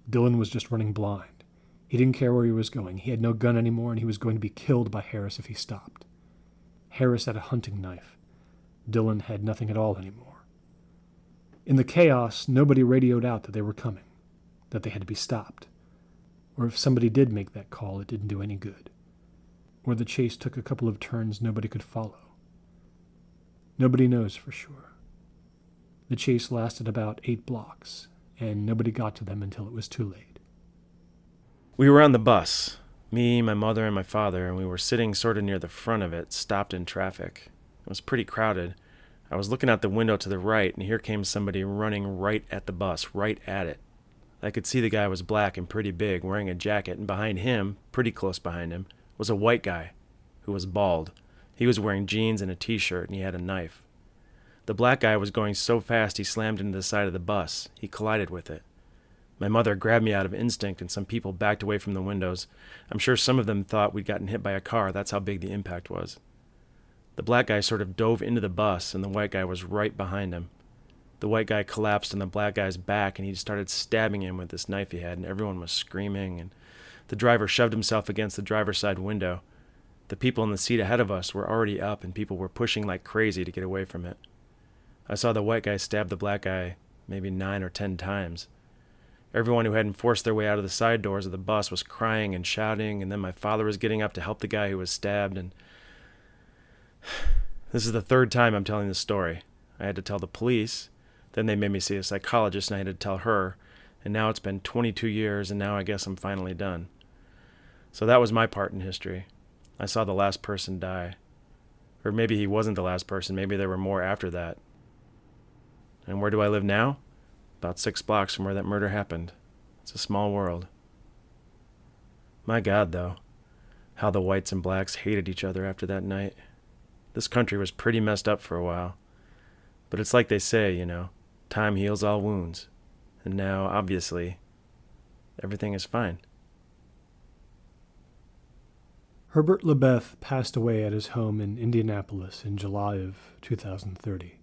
Dillon was just running blind. He didn't care where he was going. He had no gun anymore, and he was going to be killed by Harris if he stopped. Harris had a hunting knife. Dillon had nothing at all anymore. In the chaos, nobody radioed out that they were coming, that they had to be stopped. Or if somebody did make that call, it didn't do any good. Or the chase took a couple of turns nobody could follow. Nobody knows for sure. The chase lasted about 8 blocks, and nobody got to them until it was too late. We were on the bus, me, my mother, and my father, and we were sitting sort of near the front of it, stopped in traffic. It was pretty crowded. I was looking out the window to the right, and here came somebody running right at the bus, right at it. I could see the guy was black and pretty big, wearing a jacket, and behind him, pretty close behind him, was a white guy who was bald. He was wearing jeans and a t-shirt, and he had a knife. The black guy was going so fast he slammed into the side of the bus. He collided with it. My mother grabbed me out of instinct, and some people backed away from the windows. I'm sure some of them thought we'd gotten hit by a car. That's how big the impact was. The black guy sort of dove into the bus, and the white guy was right behind him. The white guy collapsed on the black guy's back, and he started stabbing him with this knife he had, and everyone was screaming, and the driver shoved himself against the driver's side window. The people in the seat ahead of us were already up, and people were pushing like crazy to get away from it. I saw the white guy stab the black guy maybe 9 or 10 times. Everyone who hadn't forced their way out of the side doors of the bus was crying and shouting, and then my father was getting up to help the guy who was stabbed, and this is the 3rd time I'm telling this story. I had to tell the police, then they made me see a psychologist, and I had to tell her, and now it's been 22 years, and now I guess I'm finally done. So that was my part in history. I saw the last person die. Or maybe he wasn't the last person, maybe there were more after that. And where do I live now? About 6 blocks from where that murder happened. It's a small world. My God, though, how the whites and blacks hated each other after that night. This country was pretty messed up for a while. But it's like they say, you know, time heals all wounds. And now, obviously, everything is fine. Herbert Lebeth passed away at his home in Indianapolis in July of 2030.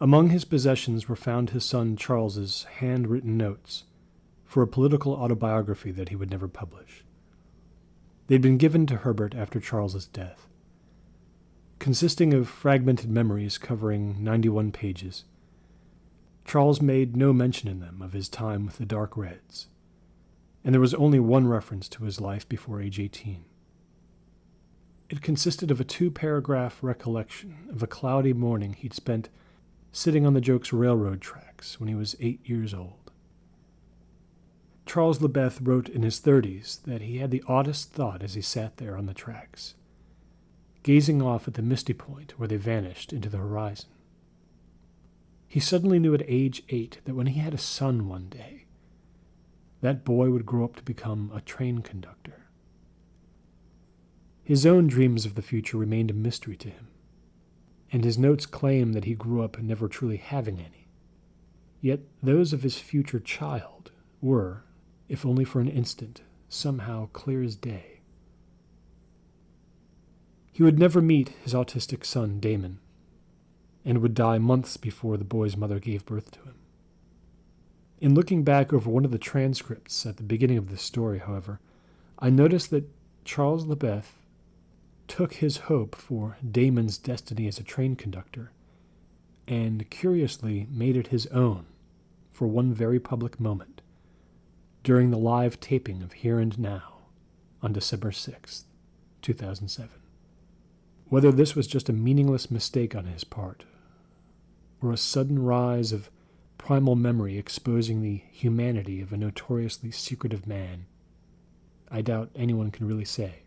Among his possessions were found his son Charles's handwritten notes for a political autobiography that he would never publish. They'd been given to Herbert after Charles's death. Consisting of fragmented memories covering 91 pages, Charles made no mention in them of his time with the Dark Reds, and there was only one reference to his life before age 18. It consisted of a 2-paragraph recollection of a cloudy morning he'd spent sitting on the Joke's railroad tracks when he was 8 years old. Charles Lebeth wrote in his 30s that he had the oddest thought as he sat there on the tracks, gazing off at the misty point where they vanished into the horizon. He suddenly knew at age 8 that when he had a son one day, that boy would grow up to become a train conductor. His own dreams of the future remained a mystery to him, and his notes claim that he grew up never truly having any. Yet those of his future child were, if only for an instant, somehow clear as day. He would never meet his autistic son, Damon, and would die months before the boy's mother gave birth to him. In looking back over one of the transcripts at the beginning of this story, however, I noticed that Charles Lebeth took his hope for Damon's destiny as a train conductor and curiously made it his own for one very public moment during the live taping of Here and Now on December 6th, 2007. Whether this was just a meaningless mistake on his part, or a sudden rise of primal memory exposing the humanity of a notoriously secretive man, I doubt anyone can really say.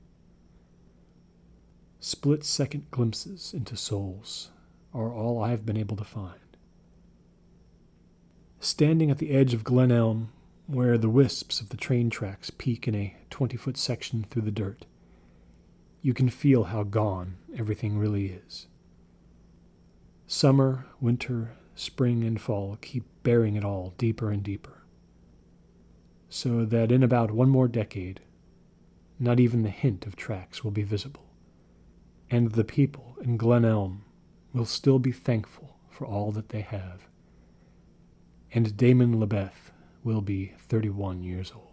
Split-second glimpses into souls are all I have been able to find. Standing at the edge of Glen Elm, where the wisps of the train tracks peak in a 20-foot section through the dirt, you can feel how gone everything really is. Summer, winter, spring, and fall keep burying it all deeper and deeper, so that in about one more decade, not even the hint of tracks will be visible, and the people in Glen Elm will still be thankful for all that they have, and Damon Lebeth will be 31 years old.